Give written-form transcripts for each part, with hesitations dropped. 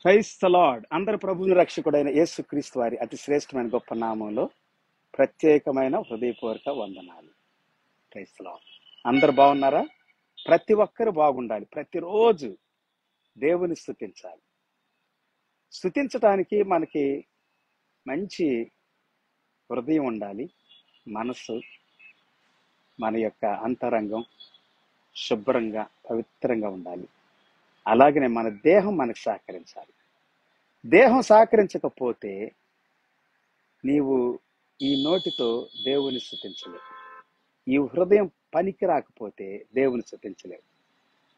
Praise the lord. అందరి ప్రభువుని రక్షకుడైన యేసుక్రీస్తు వారి అతి శ్రేష్టమైన గొప్ప నామంలో ప్రత్యేకమైన హృదయపూర్వక వందనాలు. Praise the lord. అందరు బాగున్నారా? ప్రతి ఒక్కరు బాగుండాలి. ప్రతిరోజు దేవుని స్తుతించాలి. స్తుతించడానికి మనకి మంచి హృదయం ఉండాలి. మనస్సు, మన యొక్క అంతరంగం శుభ్రంగా పవిత్రంగా ఉండాలి. అలాగనే మన దేహం మనకు సహకరించాలి. దేహం సహకరించకపోతే నీవు ఈ నోటితో దేవుని స్తుతించలేవు. ఈ హృదయం పనికి రాకపోతే దేవుని స్తుతించలేవు.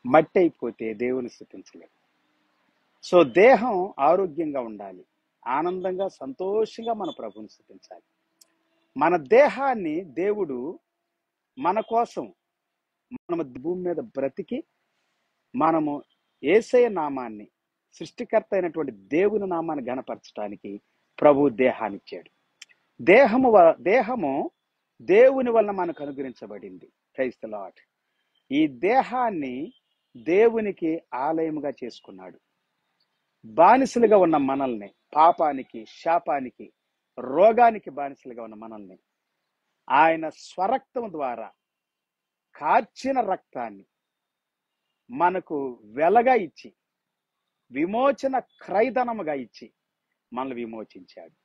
మట్టి అయిపోతే దేవుని స్తుతించలేవు. సో దేహం ఆరోగ్యంగా ఉండాలి. ఆనందంగా సంతోషంగా మన ప్రభువుని స్తుతించాలి. మన దేహాన్ని దేవుడు మన కోసం మనము భూమి మీద బ్రతికి మనము యేసయ్య నామాన్ని, సృష్టికర్త అయినటువంటి దేవుని నామాన్ని గణపరచడానికి ప్రభు దేహాన్ని ఇచ్చాడు. దేహము దేవుని వలన మనకు అనుగ్రహించబడింది. Praise the lord. ఈ దేహాన్ని దేవునికి ఆలయముగా చేసుకున్నాడు. బానిసలుగా ఉన్న మనల్ని, పాపానికి, శాపానికి, రోగానికి బానిసలుగా ఉన్న మనల్ని ఆయన స్వరక్తం ద్వారా కార్చిన రక్తాన్ని మనకు వెలగా ఇచ్చి, విమోచన క్రయధనముగా ఇచ్చి మనల్ని విమోచించాడు.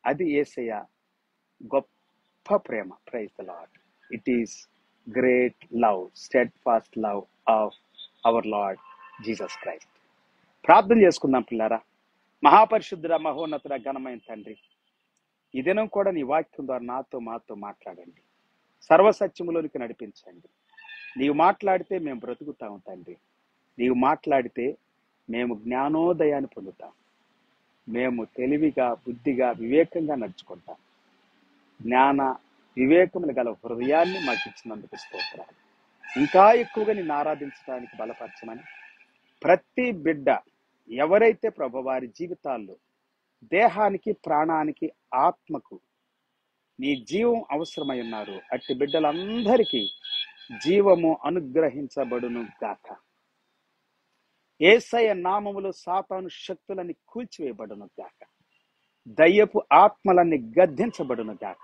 అది యేసయ్య గొప్ప ప్రేమ. Praise the Lord. It is great love, steadfast love of our Lord Jesus Christ. ప్రార్థన చేసుకుందాం పిల్లారా. మహాపరిశుద్ధుడ, మహోన్నతుడ, ఘనమైన తండ్రి, ఈ దినం కూడా నీ వాక్యం ద్వారా మాతో మాట్లాడండి. సర్వసత్యములోనికి నడిపించండి. నీవు మాట్లాడితే మేము బ్రతుకుతాం తండ్రి. నీవు మాట్లాడితే మేము జ్ఞానోదయాన్ని పొందుతాం. మేము తెలివిగా, బుద్ధిగా, వివేకంగా నడుచుకుంటాం. జ్ఞాన వివేకములు గల హృదయాన్ని మాకు ఇచ్చినందుకు స్తోత్రాలు. ఇంకా ఎక్కువగా నిన్ను ఆరాధించడానికి బలపరచమని ప్రతి బిడ్డ ఎవరైతే ప్రభు వారి జీవితాల్లో దేహానికి, ప్రాణానికి, ఆత్మకు నీ జీవం అవసరమై ఉన్నారు, అట్టి బిడ్డలందరికీ జీవము అనుగ్రహించబడును గాక. యేసయ్య నామములో సాతాను శక్తులన్నీ కూల్చివేయబడును గాక. దయ్యపు ఆత్మలన్నీ గద్దించబడును గాక.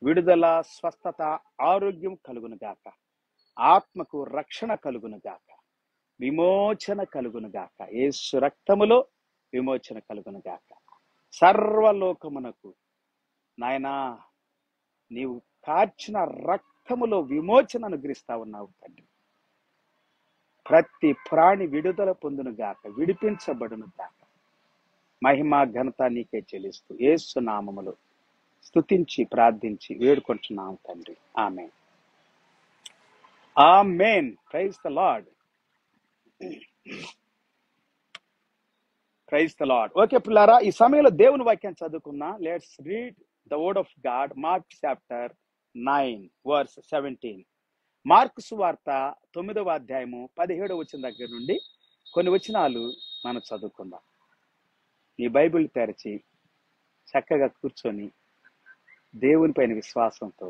విడుదల, స్వస్థత, ఆరోగ్యం కలుగును గాక. ఆత్మకు రక్షణ కలుగును గాక. విమోచన కలుగును గాక. యేసు రక్తములో విమోచన కలుగును గాక. సర్వలోకమునకు నాయనా నీవు కార్చిన రక్తములో విమోచన అనుగ్రహిస్తా ఉన్నావు తండ్రి. ప్రతి ప్రాణి విడుదల పొందును గాక, విడిపించబడును గాక. మహిమ ఘనత నీకే చెల్లిస్తూ యేసు నామములో స్తుతించి ప్రార్థించి వేడుకుంటున్నాం తండ్రి. Amen. Amen. Praise the Lord. Praise the Lord. Okay పిల్లారా, ఈ సమయంలో దేవుని వాక్యాన్ని చదువుకున్నా. Let's read the word of God. Mark chapter 9 verse 17. Mark సువార్త 9వ అధ్యాయము 17వ వచనం దగ్గర నుండి కొన్ని వచనాలు మనం చదువుకుందాం. నీ బైబిల్ తెరచి చక్కగా కూర్చొని దేవుని పైన విశ్వాసంతో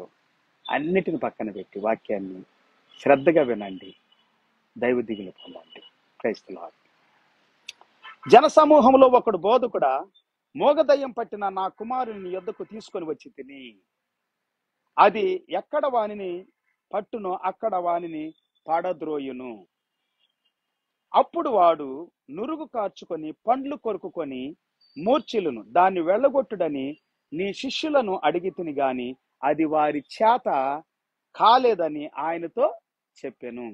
అన్నిటిని పక్కన పెట్టి వాక్యాన్ని శ్రద్ధగా వినండి. దైవ దిగులు పొందండి. Praise the lord. జనసమూహంలో ఒకడు బోధకుడా, మోగదయ్యం పట్టిన నా కుమారుని యొద్దకు తీసుకొని వచ్చి తిని, అది ఎక్కడ వానిని పట్టునో అక్కడ వానిని పడద్రోయును. అప్పుడు వాడు నురుగు కార్చుకొని పండ్లు కొరుకుకొని మూర్ఛిలును. దాన్ని వెళ్ళగొట్టుడని నీ శిష్యులను అడిగితిని గాని అది వారి చేత కాలేదని ఆయనతో చెప్పెను.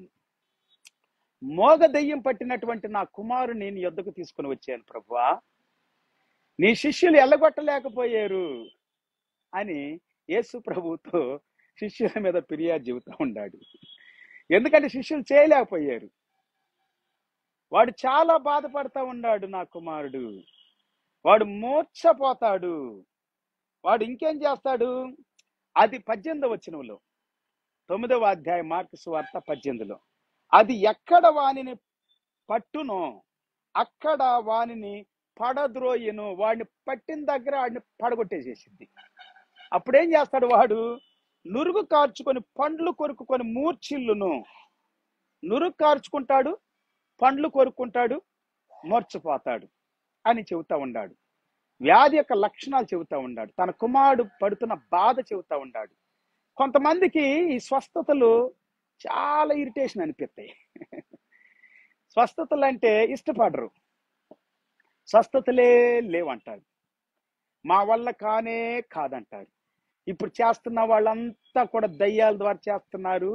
మోగదయ్యం పట్టినటువంటి నా కుమారుని నీ యొద్దకు తీసుకుని వచ్చాను ప్రభువా, నీ శిష్యులు ఎల్లగొట్టలేకపోయారు అని యేసు ప్రభువుతో శిష్యుల మీద ఫిర్యాదు చెబుతూ ఉన్నాడు. ఎందుకంటే శిష్యులు చేయలేకపోయారు. వాడు చాలా బాధపడతా ఉన్నాడు. నా కుమారుడు వాడు మూర్ఛపోతాడు. వాడు ఇంకేం చేస్తాడు? అది 18వ వచనంలో, 9వ అధ్యాయం మార్కు సువార్త 18లో, అది ఎక్కడ వానిని పట్టునో అక్కడ వానిని పడద్రోయను. వాడిని పట్టిన దగ్గర వాడిని పడగొట్టేసేసింది. అప్పుడేం చేస్తాడు? వాడు నురుగు కార్చుకొని పండ్లు కొరుకుకొని మూర్ఛిల్లును. నురుగు కార్చుకుంటాడు, పండ్లు కొరుక్కుంటాడు, మూర్ఛపోతాడు. అని చెబుతా ఉన్నాడు. వ్యాధి యొక్క లక్షణాలు చెబుతా ఉన్నాడు. తన కుమారుడు పడుతున్న బాధ చెబుతా ఉన్నాడు. కొంతమందికి ఈ స్వస్థతలు చాలా ఇరిటేషన్ అనిపిస్తాయి. స్వస్థతలు అంటే ఇష్టపడరు. స్వస్థతలే లేవంటారు. మా వల్ల కానే కాదంటారు. ఇప్పుడు చేస్తున్న వాళ్ళంతా కూడా దయ్యాల ద్వారా చేస్తున్నారు,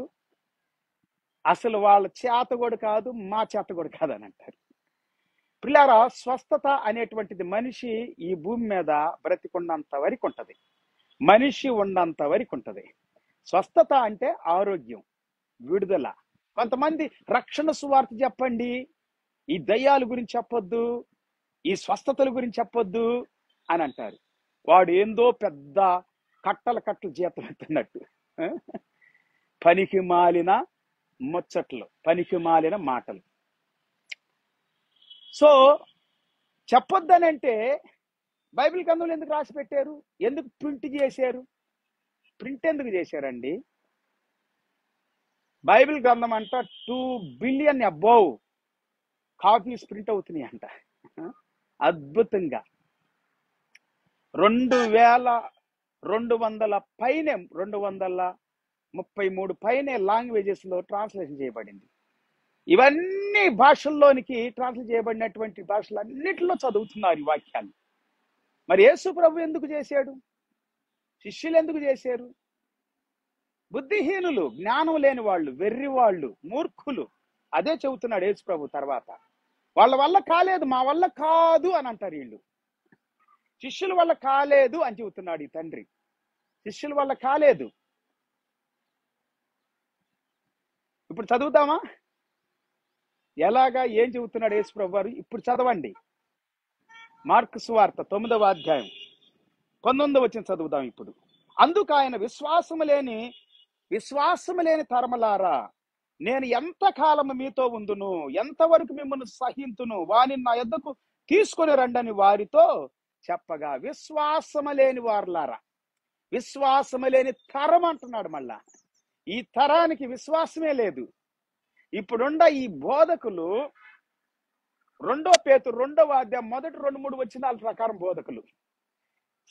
అసలు వాళ్ళ చేత కూడా కాదు, మా చేత కూడా కాదని అంటారు. పిల్లారా, స్వస్థత అనేటువంటిది మనిషి ఈ భూమి మీద బ్రతికున్నంత వరకు ఉంటది, మనిషి ఉన్నంత వరకు ఉంటది. స్వస్థత అంటే ఆరోగ్యం, విడుదల. కొంతమంది రక్షణ సువార్త చెప్పండి, ఈ దయ్యాల గురించి చెప్పొద్దు, ఈ స్వస్థతల గురించి చెప్పొద్దు అని అంటారు. వాడు ఏందో పెద్ద కట్టలు జీతం ఎత్తున్నట్టు, పనికి మాలిన ముచ్చట్లు, పనికి మాలిన మాటలు. సో చెప్పొద్దని అంటే బైబిల్ గ్రంథంలో ఎందుకు రాసి పెట్టారు? ఎందుకు ప్రింట్ చేశారు? ప్రింట్ ఎందుకు చేశారండి? బైబిల్ గ్రంథం అంట 2 బిలియన్ అబౌవ్ కాపీస్ ప్రింట్ అవుతున్నాయి అంట. అద్భుతంగా 2200 పైనే, 233 పైనే లాంగ్వేజెస్ లో ట్రాన్స్లేషన్ చేయబడింది. ఇవన్నీ భాషల్లోనికి ట్రాన్స్లేట్ చేయబడినటువంటి భాషలన్నిటిలో చదువుతున్నారు ఈ వాక్యాలు. మరి యేసు ప్రభు ఎందుకు చేశాడు? శిష్యులు ఎందుకు చేశారు? బుద్ధిహీనులు, జ్ఞానం లేని వాళ్ళు, వెర్రి వాళ్ళు, మూర్ఖులు. అదే చెబుతున్నాడు యేసు ప్రభు తర్వాత. వాళ్ళ వల్ల కాలేదు, మా వల్ల కాదు అని అంటారు వీళ్ళు. శిష్యుల వల్ల కాలేదు అని చెబుతున్నాడు ఈ తండ్రి. శిష్యుల వల్ల కాలేదు. ఇప్పుడు చదువుతామా ఎలాగా, ఏం చెబుతున్నాడు యేసు ప్రభు వారు? ఇప్పుడు చదవండి. మార్కు సువార్త 9వ అధ్యాయం 19వ వచనం చదువుదాం ఇప్పుడు. అందుకు ఆయన, విశ్వాసము లేని తరమలారా, నేను ఎంత కాలము మీతో ఉందును, ఎంతవరకు మిమ్మల్ని సహింతును, వానిని నా యొద్దకు తీసుకొని రండని వారితో చెప్పగా, విశ్వాసము లేని వారులారా, విశ్వాసము లేని తరం అంటున్నాడు. మళ్ళా ఈ తరానికి విశ్వాసమే లేదు. ఇప్పుడున్న ఈ బోధకులు 2 పేతురు 2వ అధ్యాయం మొదటి 2-3 వచనాల ప్రకారం బోధకులు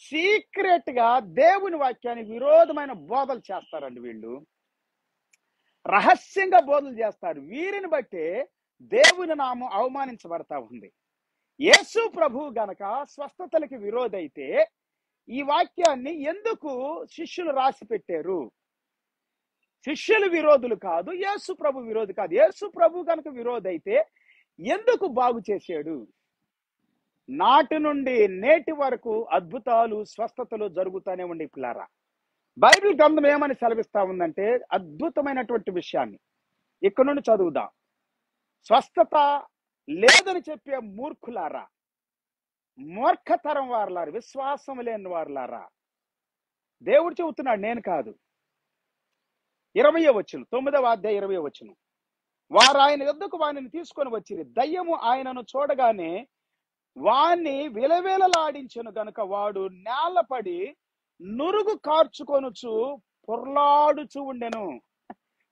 సీక్రెట్ గా దేవుని వాక్యానికి విరోధమైన బోధలు చేస్తారండి. వీళ్ళు రహస్యంగా బోధలు చేస్తారు. వీరిని బట్టే దేవుని నామం అవమానించబడతా ఉంది. యేసు ప్రభు గనక స్వస్థతలకి విరోధైతే ఈ వాక్యాన్ని ఎందుకు శిష్యులు రాసి పెట్టారు? శిష్యులు విరోధులు కాదు, యేసు ప్రభు విరోధి కాదు. యేసు ప్రభు కనుక విరోధైతే ఎందుకు బాగు చేశాడు? నాటి నుండి నేటి వరకు అద్భుతాలు, స్వస్థతలు జరుగుతూనే ఉండే పిల్లారా. బైబిల్ గ్రంథం ఏమని సెలవిస్తా ఉందంటే అద్భుతమైనటువంటి విషయాన్ని ఇక్కడ నుండి చదువుదాం. స్వస్థత లేదని చెప్పే మూర్ఖులారా, మూర్ఖతరం వారులారా, విశ్వాసం లేని వారులారా, దేవుడు చెబుతున్నాడు, నేను కాదు. 20వ వచనం, 9వ అధ్యాయం 20వ వచనం. వారు ఆయన యొద్దకు వానిని తీసుకొని వచ్చిరి. దయ్యము ఆయనను చూడగానే వాణ్ణి విలవిలలాడించెను గనుక వాడు నేలపడి నురుగు కార్చుకొనుచు పొర్లాడుచు ఉండెను.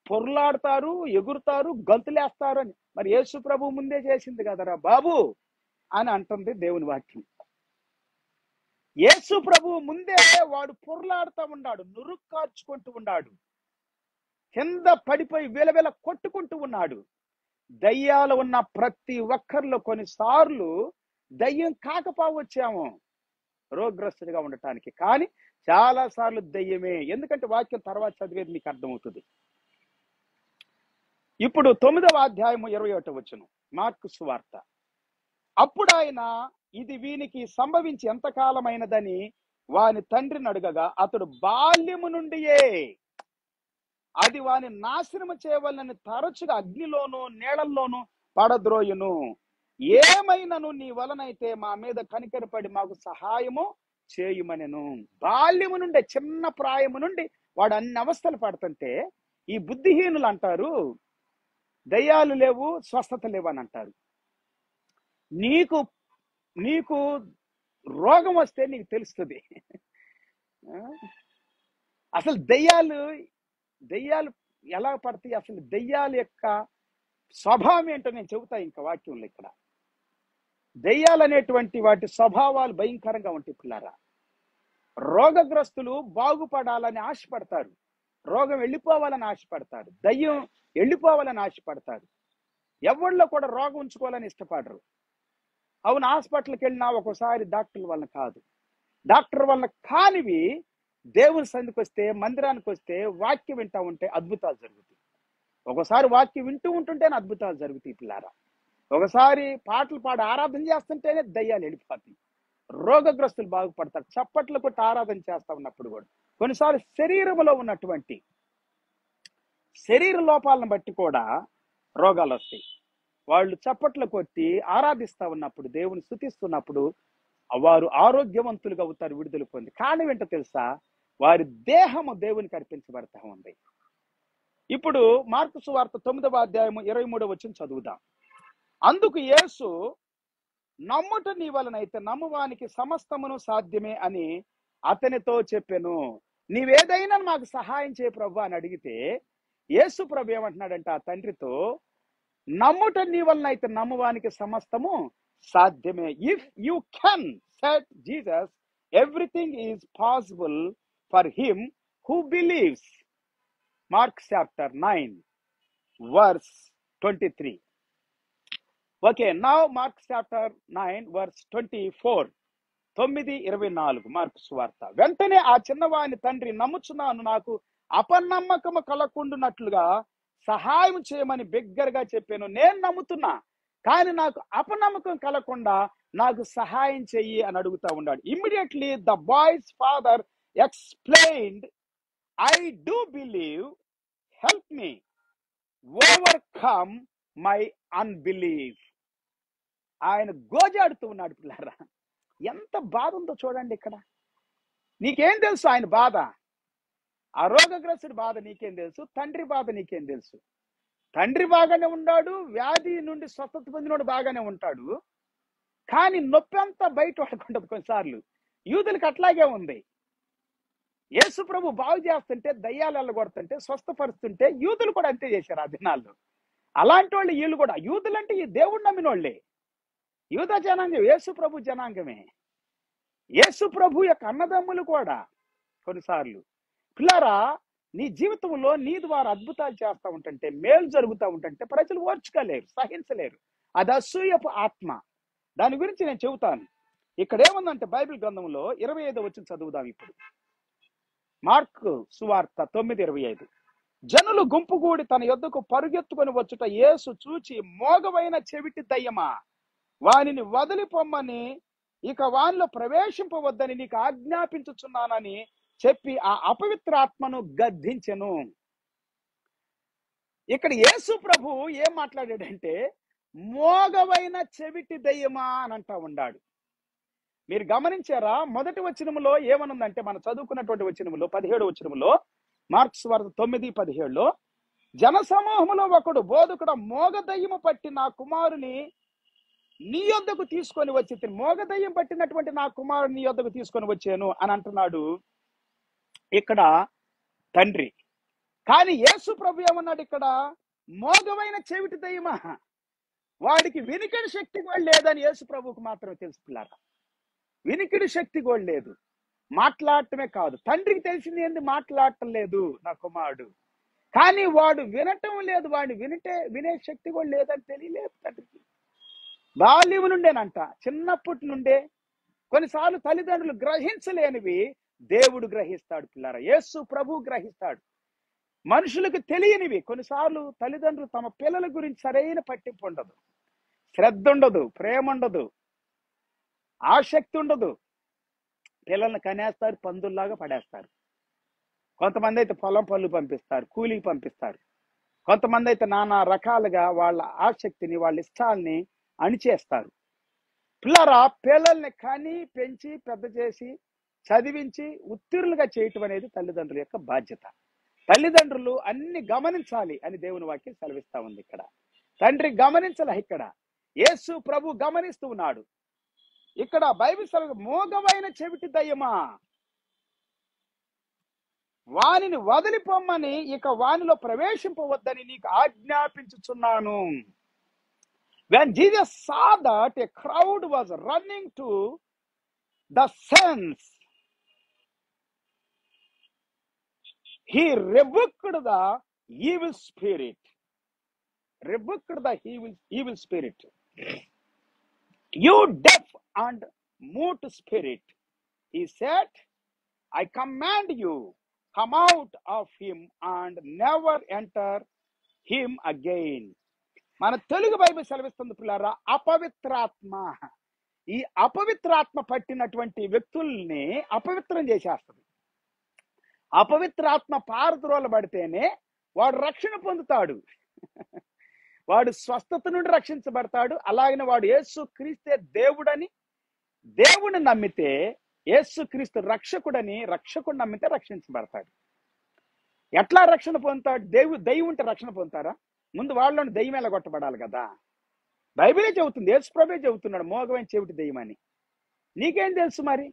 పొర్లాడతారు, ఎగురుతారు, గంతులేస్తారు అని మరి యేసు ప్రభు ముందే చేసింది కదరా బాబు అని అంటుంది దేవుని వాక్యం. యేసు ప్రభు ముందే వాడు పొర్లాడుతూ ఉన్నాడు, నురుగు కార్చుకుంటూ ఉన్నాడు, కింద పడిపోయి విలవిల కొట్టుకుంటూ ఉన్నాడు. దయ్యాలు ఉన్న ప్రతి ఒక్కరిలో కొన్నిసార్లు దయ్యం కాకపోవచ్చాము రోగ్రస్తుడిగా ఉండటానికి, కానీ చాలా సార్లు దయ్యమే. ఎందుకంటే వాక్యం తర్వాత చదివేది మీకు అర్థమవుతుంది. ఇప్పుడు 9వ అధ్యాయం 21వ వచనం మార్కు సువార్త. అప్పుడు ఆయన, ఇది వీనికి సంభవించి ఎంతకాలమైనదని వాని తండ్రిని అడగగా, అతడు బాల్యము నుండియే అది వాని నాశనము చేయవలనని తరచుగా అగ్నిలోను నీళ్లలోను పడద్రోయును. ఏమైనను నీ వలనైతే మా మీద కనికరపడి మాకు సహాయము చేయుమనెను. బాల్యము నుండి, చిన్న ప్రాయము నుండి వాడు అన్ని అవస్థలు పడుతుంటే ఈ బుద్ధిహీనులు అంటారు దయ్యాలు లేవు, స్వస్థత లేవు అని అంటారు. నీకు నీకు రోగం వస్తే నీకు తెలుస్తుంది. అసలు దయ్యాలు ఎలా పడతాయి, అసలు దయ్యాల యొక్క స్వభావం ఏంటో నేను చెబుతా ఇంకా వాక్యంలో. ఇక్కడ దెయ్యాలనేటువంటి వాటి స్వభావాలు భయంకరంగా ఉంటాయి పిల్లారా. రోగగ్రస్తులు బాగుపడాలని ఆశపడతారు, రోగం వెళ్ళిపోవాలని ఆశపడతారు, దయ్యం వెళ్ళిపోవాలని ఆశపడతారు. ఎవరిలో కూడా రోగం ఉంచుకోవాలని ఇష్టపడరు. అవును, హాస్పిటల్కి వెళ్ళినా ఒక్కోసారి డాక్టర్ల వల్ల కాదు. డాక్టర్ వల్ల కానివి దేవుని సన్నిధికి వస్తే, మందిరానికి వస్తే, వాక్యం వింటా ఉంటే అద్భుతాలు జరుగుతాయి. ఒకసారి వాక్యం వింటూ ఉంటుంటేనే అద్భుతాలు జరుగుతాయి పిల్లారా. ఒకసారి పాటలు పాడి ఆరాధన చేస్తుంటేనే దయ్యాలు వెళ్ళిపోతాయి, రోగగ్రస్తులు బాగుపడతారు. చప్పట్లు కొట్టి ఆరాధన చేస్తా ఉన్నప్పుడు కూడా కొన్నిసార్లు శరీరంలో ఉన్నటువంటి శరీర లోపాలను బట్టి కూడా రోగాలు వస్తాయి. వాళ్ళు చప్పట్లు కొట్టి ఆరాధిస్తా ఉన్నప్పుడు, దేవుని స్తుతిస్తున్నప్పుడు వారు ఆరోగ్యవంతులుగా అవుతారు, విడుదల పొంది. కారణం ఏంటో తెలుసా? వారి దేహము దేవునికి అర్పించబడతా ఉంది. ఇప్పుడు మార్కు సువార్త 9వ అధ్యాయము 23వ వచనం చదువుదాం. అందుకు యేసు, నమ్ముట నీ వలనైతే నమ్మువానికి సమస్తమును సాధ్యమే అని అతనితో చెప్పెను. నీవేదైనా మాకు సహాయం చేయ ప్రభు అని అడిగితే యేసు ప్రభు ఏమంటున్నాడంటే ఆ తండ్రితో, నమ్ముట నీ వలనైతే నమ్మువానికి సమస్తము సాధ్యమే. If you can, said Jesus, everything is possible for him who believes. Mark chapter 9 verse 23. Okay, now mark chapter 9 verse 24. 9:24 mark సువార్త. వెంటనే ఆ చిన్నవాని తండ్రి, నమ్ముచున్నాను, నాకు అపనమ్మకము కలగకుండునట్లుగా సహాయం చేయమని బిగ్గరగా చెప్పాను. నేను నమ్ముతున్నా, కానీ నాకు అపనమ్మకం కలగకుండా నాకు సహాయం చెయ్యి అని అడుగుతా ఉన్నాడు. Immediately the boys father explained, I do believe, help me overcome my unbelieve. ఆయన గోజాడుతూ ఉన్నాడు పిల్లారా. ఎంత బాధ ఉందో చూడండి ఇక్కడ. నీకేం తెలుసు ఆయన బాధ? ఆ రోగగ్రస్తుడి బాధ నీకేం తెలుసు? తండ్రి బాధ నీకేం తెలుసు? తండ్రి బాగానే ఉన్నాడు, వ్యాధి నుండి స్వస్థత పొందినోడు బాగానే ఉంటాడు, కానీ నొప్పి అంతా బయట పడకుండదు. కొన్నిసార్లు యూదులకు అట్లాగే ఉంది. యేసు ప్రభు బాగు చేస్తుంటే, దయ్యాలు వెళ్ళగొడుతుంటే, స్వస్థపరుస్తుంటే యూదులు కూడా అంతే చేశారు ఆ దినాల్లో. అలాంటి వాళ్ళు వీళ్ళు కూడా. యూదులు అంటే ఈ దేవుడు నమ్మిన వాళ్ళే. యూద జనాంగం యేసు ప్రభు జనాంగమే. యేసు ప్రభు యొక్క అన్నదమ్ములు కూడా. కొన్నిసార్లు పిల్లారా, నీ జీవితంలో నీ ద్వారా అద్భుతాలు చేస్తూ ఉంటుంటే, మేలు జరుగుతూ ఉంటుంటే ప్రజలు ఓర్చుకోలేరు, సహించలేరు. అది అసూయపు ఆత్మ. దాని గురించి నేను చెబుతాను. ఇక్కడ ఏముందంటే బైబిల్ గ్రంథంలో 25వ వచనం చదువుదాం ఇప్పుడు. మార్కు సువార్త 9:25. జనులు గుంపుగూడి తన యొద్దకు పరుగెత్తుకొని వచ్చుట యేసు చూచి, మోగవైన చెవిటి దయ్యమా, వానిని వదిలిపోమ్మని, ఇక వానిలో ప్రవేశింపవద్దని నీకు ఆజ్ఞాపించుచున్నానని చెప్పి ఆ అపవిత్రాత్మను గద్దించెను. ఇక్కడ యేసు ప్రభు ఏం మాట్లాడాడంటే, మోగవైన చెవిటి దయ్యమా అని అంటా ఉన్నాడు. మీరు గమనించారా? మొదటి వచనములో ఏమనుందంటే, మనం చదువుకున్నటువంటి వచనములో 17వ వచనములో, మార్క్స్ వార్త 9:17లో, జనసమూహములో ఒకడు, బోధకుడ, మోగ దయ్యము పట్టి నా కుమారుని నీ యొద్దకు తీసుకొని వచ్చి, మోగ దయ్యం పట్టినటువంటి నా కుమారుని నీ యొద్దకు తీసుకొని వచ్చాను అని అంటున్నాడు ఇక్కడ తండ్రి. కానీ యేసు ప్రభు ఏమన్నాడు ఇక్కడ? మోగమైన చెవిటి దయ్యమా, వాడికి వినికిడి శక్తి కూడా లేదని యేసు ప్రభువుకు మాత్రమే తెలుసు పిల్లారా. వినికిడి శక్తి కూడా లేదు, మాట్లాడటమే కాదు. తండ్రికి తెలిసింది ఏంది? మాట్లాడటం లేదు నా కుమారుడు. కానీ వాడు వినటం లేదు, వాడిని వినే శక్తి కూడా లేదని తెలియలేదు తండ్రికి. బాల్యం నుండేనంట, చిన్నప్పటి నుండే. కొన్నిసార్లు తల్లిదండ్రులు గ్రహించలేనివి దేవుడు గ్రహిస్తాడు పిల్లారా. యేసు ప్రభు గ్రహిస్తాడు. మనుషులకు తెలియనివి కొన్నిసార్లు తల్లిదండ్రులు తమ పిల్లల గురించి సరైన పట్టింపు ఉండదు, శ్రద్ధ ఉండదు, ప్రేమ ఉండదు, ఆసక్తి ఉండదు. పిల్లల్ని కనేస్తారు, పందుల్లాగా పడేస్తారు. కొంతమంది అయితే పొలం పళ్ళు పంపిస్తారు, కూలికి పంపిస్తారు. కొంతమంది అయితే నానా రకాలుగా వాళ్ళ ఆసక్తిని, వాళ్ళ ఇష్టాలని అణిచేస్తారు. పిల్లరా, పిల్లల్ని కని పెంచి పెద్ద చేసి చదివించి ఉత్తీర్ణులుగా చేయటం అనేది తల్లిదండ్రుల యొక్క బాధ్యత. తల్లిదండ్రులు అన్ని గమనించాలి అని దేవుని వాక్యం సెలవిస్తా ఉంది. ఇక్కడ తండ్రి గమనించాల, ఇక్కడ యేసు ప్రభు గమనిస్తూ ఉన్నాడు. ఇక్కడ బైబిల్ సెలవు, మోగవైన చెవిటి దయ్యమా, వానిని వదిలిపోమ్మని, ఇక వానిలో ప్రవేశింపవద్దని నీకు ఆజ్ఞాపించుచున్నాను. When Jesus saw that a crowd was running to the sense, he rebuked the evil spirit. Rebuked the evil spirit. You deaf and mute spirit, he said, I command you, come out of him and never enter him again. మన Telugu Bible సెలవిస్తుంది పిల్లారా, అపవిత్రాత్మ. ఈ అపవిత్రాత్మ పట్టినటువంటి వ్యక్తుల్ని అపవిత్రం చేసేస్తుంది. అపవిత్రాత్మ పారద్రోలబడితేనే వాడు రక్షణ పొందుతాడు, వాడు స్వస్థత నుండి రక్షించబడతాడు. అలాగనే వాడు యేసు క్రీస్తే దేవుడని దేవుని నమ్మితే, యేసు క్రీస్తు రక్షకుడని రక్షకుడు నమ్మితే రక్షించబడతాడు. ఎట్లా రక్షణ పొందుతాడు? దెయ్యం ఉంటే రక్షణ పొందుతారా? ముందు వాళ్ళని దెయ్యం ఎలగొట్టబడాలి కదా. బైబిలే చెబుతుంది, యేసు ప్రభువే చెబుతున్నాడు, మోగమైన చెవిటి దెయ్యం అని. నీకేం తెలుసు మరి?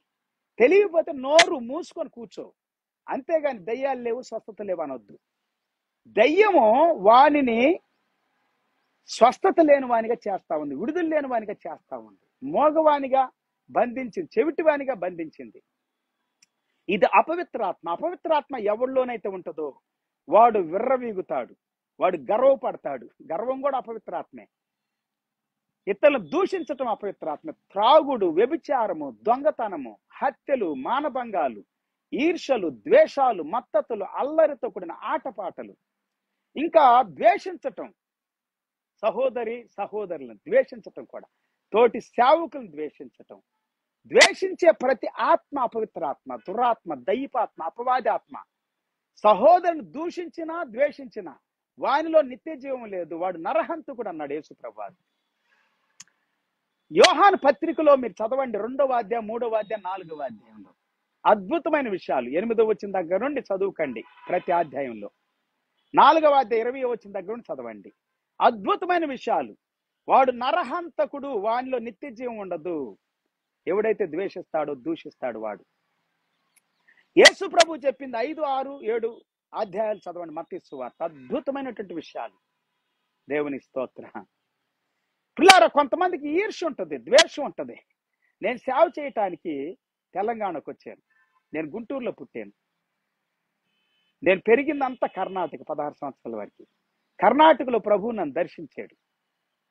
తెలియకపోతే నోరు మూసుకొని కూర్చో, అంతేగాని దయ్యాలు లేవు, స్వస్థత లేవు అనొద్దు. దయ్యము వానిని స్వస్థత లేని వానిగా చేస్తా ఉంది, విడుదల లేని వానిగా చేస్తా ఉంది, మోగవానిగా బంధించింది, చెవిటివానిగా బంధించింది. ఇది అపవిత్రాత్మ. అపవిత్రాత్మ ఎవరిలోనైతే ఉంటుందో వాడు విర్రవీగుతాడు, వాడు గర్వపడతాడు. గర్వం కూడా అపవిత్రాత్మే. ఇతరులను దూషించటం అపవిత్రాత్మ. త్రాగుడు, వ్యభిచారము, దొంగతనము, హత్యలు, మానభంగాలు, ఈర్షలు, ద్వేషాలు, మత్తతులు, అల్లరితో కూడిన ఆటపాటలు, ఇంకా ద్వేషించటం, సహోదరులను ద్వేషించటం కూడా, తోటి సేవకులను ద్వేషించటం. ద్వేషించే ప్రతి ఆత్మ అపవిత్రాత్మ, దురాత్మ, దయ్యపాత్మ, అపవాదాత్మ. సహోదరుని దూషించినా ద్వేషించినా వానిలో నిత్య జీవం లేదు, వాడు నరహంతకుడు అన్నాడు యేసు ప్రభువు. యోహాను పత్రికలో మీరు చదవండి, 2వ అధ్యాయం, 3వ అధ్యాయం, 4వ అధ్యాయంలో అద్భుతమైన విషయాలు. 8వ వచ్చిన దగ్గర నుండి చదువుకండి ప్రతి అధ్యాయంలో. 4వ అధ్యాయం 20వ వచ్చిన దగ్గర నుండి చదవండి. అద్భుతమైన విషయాలు. వాడు నరహంతకుడు, వానిలో నిత్య జీవం ఉండదు. ఎవడైతే ద్వేషిస్తాడో దూషిస్తాడు వాడు. యేసు ప్రభు చెప్పింది 5, 6, 7 అధ్యాయాలు చదవండి మత్తయి సువార్త. అద్భుతమైనటువంటి విషయాలు. దేవుని స్తోత్ర. పిల్లారా, కొంతమందికి ఈర్ష్య ఉంటుంది, ద్వేషం ఉంటుంది. నేను సేవ చేయటానికి తెలంగాణకు వచ్చాను. నేను గుంటూరులో పుట్టాను. నేను పెరిగిందంతా కర్ణాటక 16 సంవత్సరాల వరకు. కర్ణాటకలో ప్రభువు నన్ను దర్శించాడు.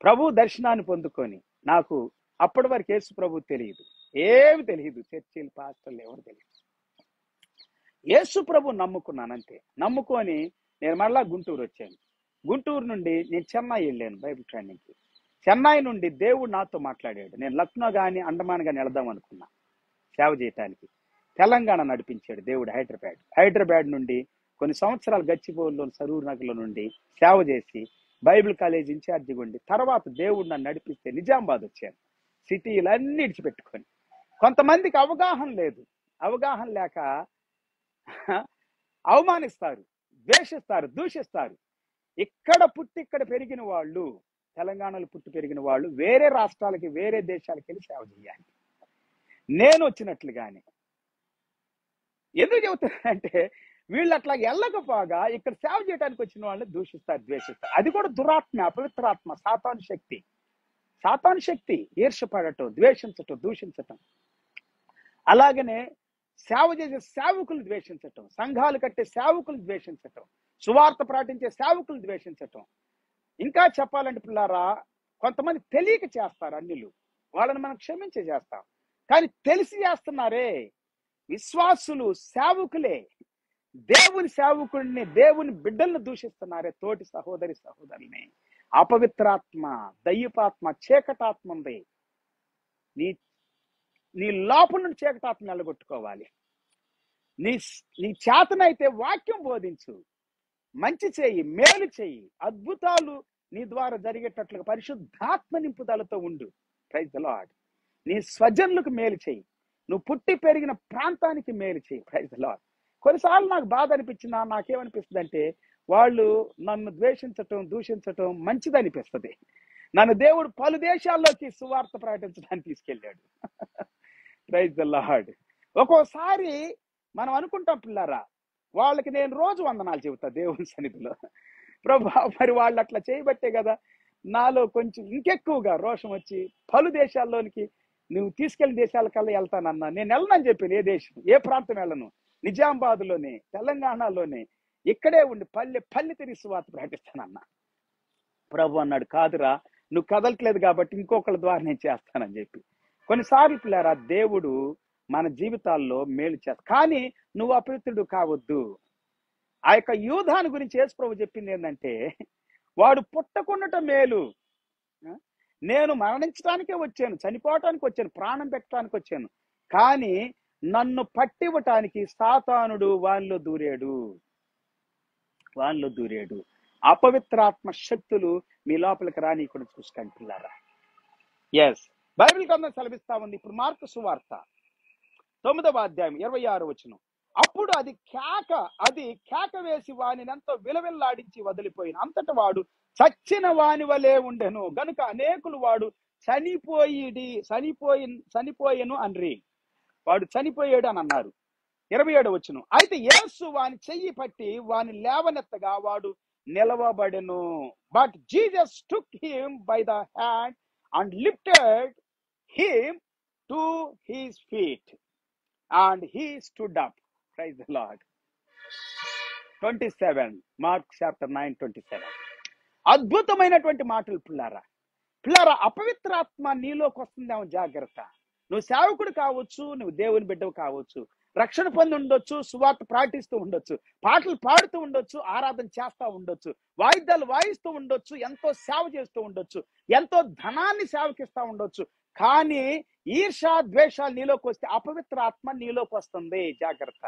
ప్రభు దర్శనాన్ని పొందుకొని, నాకు అప్పటి వరకు యేసు ప్రభు తెలియదు, ఏమి తెలియదు, చర్చిలు, పాస్టర్లు ఎవరు తెలియదు. యేసు ప్రభు నమ్ముకున్నాను అంతే. నమ్ముకొని నేను మళ్ళా గుంటూరు వచ్చాను. గుంటూరు నుండి నేను చెన్నై వెళ్ళాను బైబిల్ ట్రైనింగ్కి. చెన్నై నుండి దేవుడు నాతో మాట్లాడాడు. నేను లక్నో కానీ అండమాన్ కానీ వెళదాం అనుకున్నా సేవ చేయటానికి. తెలంగాణ నడిపించాడు దేవుడు. హైదరాబాద్ నుండి కొన్ని సంవత్సరాలు గచ్చిబౌలిలో, సరూర్ నగర్లో నుండి సేవ చేసి బైబిల్ కాలేజ్ ఇన్ఛార్జిగా ఉండి, తర్వాత దేవుడు నన్ను నడిపిస్తే నిజామాబాద్ వచ్చాను. సిటీలన్నీ ఇడిచిపెట్టుకొని. కొంతమందికి అవగాహన లేదు. అవగాహన లేక అవమానిస్తారు, ద్వేషిస్తారు, దూషిస్తారు. ఇక్కడ పుట్టి ఇక్కడ పెరిగిన వాళ్ళు, తెలంగాణలో పుట్టి పెరిగిన వాళ్ళు వేరే రాష్ట్రాలకి, వేరే దేశాలకి వెళ్ళి సేవ చేయాలి. నేను వచ్చినట్లుగానే. ఎందుకు చెబుతానంటే, వీళ్ళు అట్లా వెళ్ళకపోగా ఇక్కడ సేవ చేయడానికి వచ్చిన వాళ్ళని దూషిస్తారు, ద్వేషిస్తారు. అది కూడా దురాత్మ, అపవిత్రాత్మ, సాతాను శక్తి. ఈర్షపడటం, ద్వేషించటం, దూషించటం. అలాగనే సేవ చేసే సేవకులు ద్వేషించటం, సంఘాలు కట్టే సేవకులు ద్వేషించటం, సువార్త ప్రకటించే సేవకులు ద్వేషించటం. ఇంకా చెప్పాలంటే పిల్లారా, కొంతమంది తెలియక చేస్తారు అన్యులు, వాళ్ళని మనం క్షమించే చేస్తాం. కానీ తెలిసి చేస్తున్నారే విశ్వాసులు, సేవకులే, దేవుని సేవకుడిని, దేవుని బిడ్డలను దూషిస్తున్నారే, తోటి సహోదరుల్ని. అపవిత్రాత్మ, దయ్యపాత్మ, చీకటాత్మ ఉంది. నీ లోపల నుండి చీకటాత్మ నిలగొట్టుకోవాలి. నీ చేతనైతే వాక్యం బోధించు, మంచి చెయ్యి, మేలు చెయ్యి, అద్భుతాలు నీ ద్వారా జరిగేటట్లుగా పరిశుద్ధాత్మ నింపుదలతో ఉండు. Praise the lord. నీ స్వజనులకు మేలు చెయ్యి, నువ్వు పుట్టి పెరిగిన ప్రాంతానికి మేలు చెయ్యి. Praise the lord. కొన్నిసార్లు నాకు బాధ అనిపించినా, నాకేమనిపిస్తుంది అంటే, వాళ్ళు నన్ను ద్వేషించటం, దూషించటం మంచిది అనిపిస్తుంది. నన్ను దేవుడు పలు దేశాల్లోకి సువార్త ప్రకటించడానికి తీసుకెళ్ళాడు. Praise the lord. ఒక్కోసారి మనం అనుకుంటాం పిల్లారా, వాళ్ళకి నేను రోజు వందనాలు చెబుతా దేవుని సన్నిధిలో. ప్రభా, మరి వాళ్ళు అట్లా చేయబట్టే కదా నాలో కొంచెం ఇంకెక్కువగా రోషం వచ్చి పలు దేశాల్లోనికి నువ్వు తీసుకెళ్లిన దేశాలకల్లా వెళ్తానన్నా. నేను వెళ్ళనని చెప్పాను. ఏ దేశం, ఏ ప్రాంతం వెళ్ళను. నిజామాబాద్లోనే, తెలంగాణలోనే, ఇక్కడే ఉండి పల్లె తిరిగి సువార్త ప్రకటిస్తానన్నా. ప్రభు అన్నాడు, కాదురా, నువ్వు కదలట్లేదు కాబట్టి ఇంకొకళ్ళ ద్వారా నేను చేస్తానని చెప్పి. కొన్నిసార్లు పిల్లారా, దేవుడు మన జీవితాల్లో మేలు చేస్తా, కానీ నువ్వు అపవిత్రుడు కావద్దు. ఆ యొక్క యూదాను గురించి యేసు ప్రభు చెప్పింది ఏంటంటే, వాడు పుట్టకుండట మేలు. నేను మరణించడానికే వచ్చాను, చనిపోవటానికి వచ్చాను, ప్రాణం పెట్టడానికి వచ్చాను, కానీ నన్ను పట్టివ్వటానికి సాతానుడు వానిలో దూరాడు. అపవిత్రాత్మ శక్తులు మీ లోపలికి రానీయకుండా చూసుకోండి పిల్లారా. ఎస్, బైబిల్ గ్రంథం సెలవిస్తా ఉంది. ఇప్పుడు మార్కు సువార్త 9వ అధ్యాయం 26వ వచనం. అప్పుడు అది కేక వేసి వానిని ఎంతో విలవిల్లాడించి వదిలిపోయిన అంతటి వాడు చచ్చిన వాని వలె ఉండెను గనుక అనేకులు వాడు చనిపోయెను అన్రి. వాడు చనిపోయాడు అని అన్నారు. 27వ వచనం. అయితే యేసు వాని చెయ్యి పట్టి వాని లేవనెత్తగా వాడు నిలవబడెను. But Jesus took him by the hand and lifted him to his feet and he stood up. Praise the Lord. 27, Mark chapter 9:27. అద్భుతమైనటువంటి మాటలు పిల్లారా. అపవిత్రాత్మ నీలోకి వస్తుందేమో జాగ్రత్త. నువ్వు సేవకుడు కావచ్చు, నువ్వు దేవుని బిడ్డవు కావచ్చు, రక్షణ పొంది ఉండొచ్చు, సువార్త ప్రకటిస్తూ ఉండొచ్చు, పాటలు పాడుతూ ఉండొచ్చు, ఆరాధన చేస్తూ ఉండొచ్చు, వాయిద్యాలు వాయిస్తూ ఉండొచ్చు, ఎంతో సేవ చేస్తూ ఉండొచ్చు, ఎంతో ధనాన్ని సేవకిస్తూ ఉండొచ్చు. కానీ ఈర్ష ద్వేషాలు నీలోకి వస్తే అపవిత్ర ఆత్మ నీలోకి వస్తుంది. జాగ్రత్త.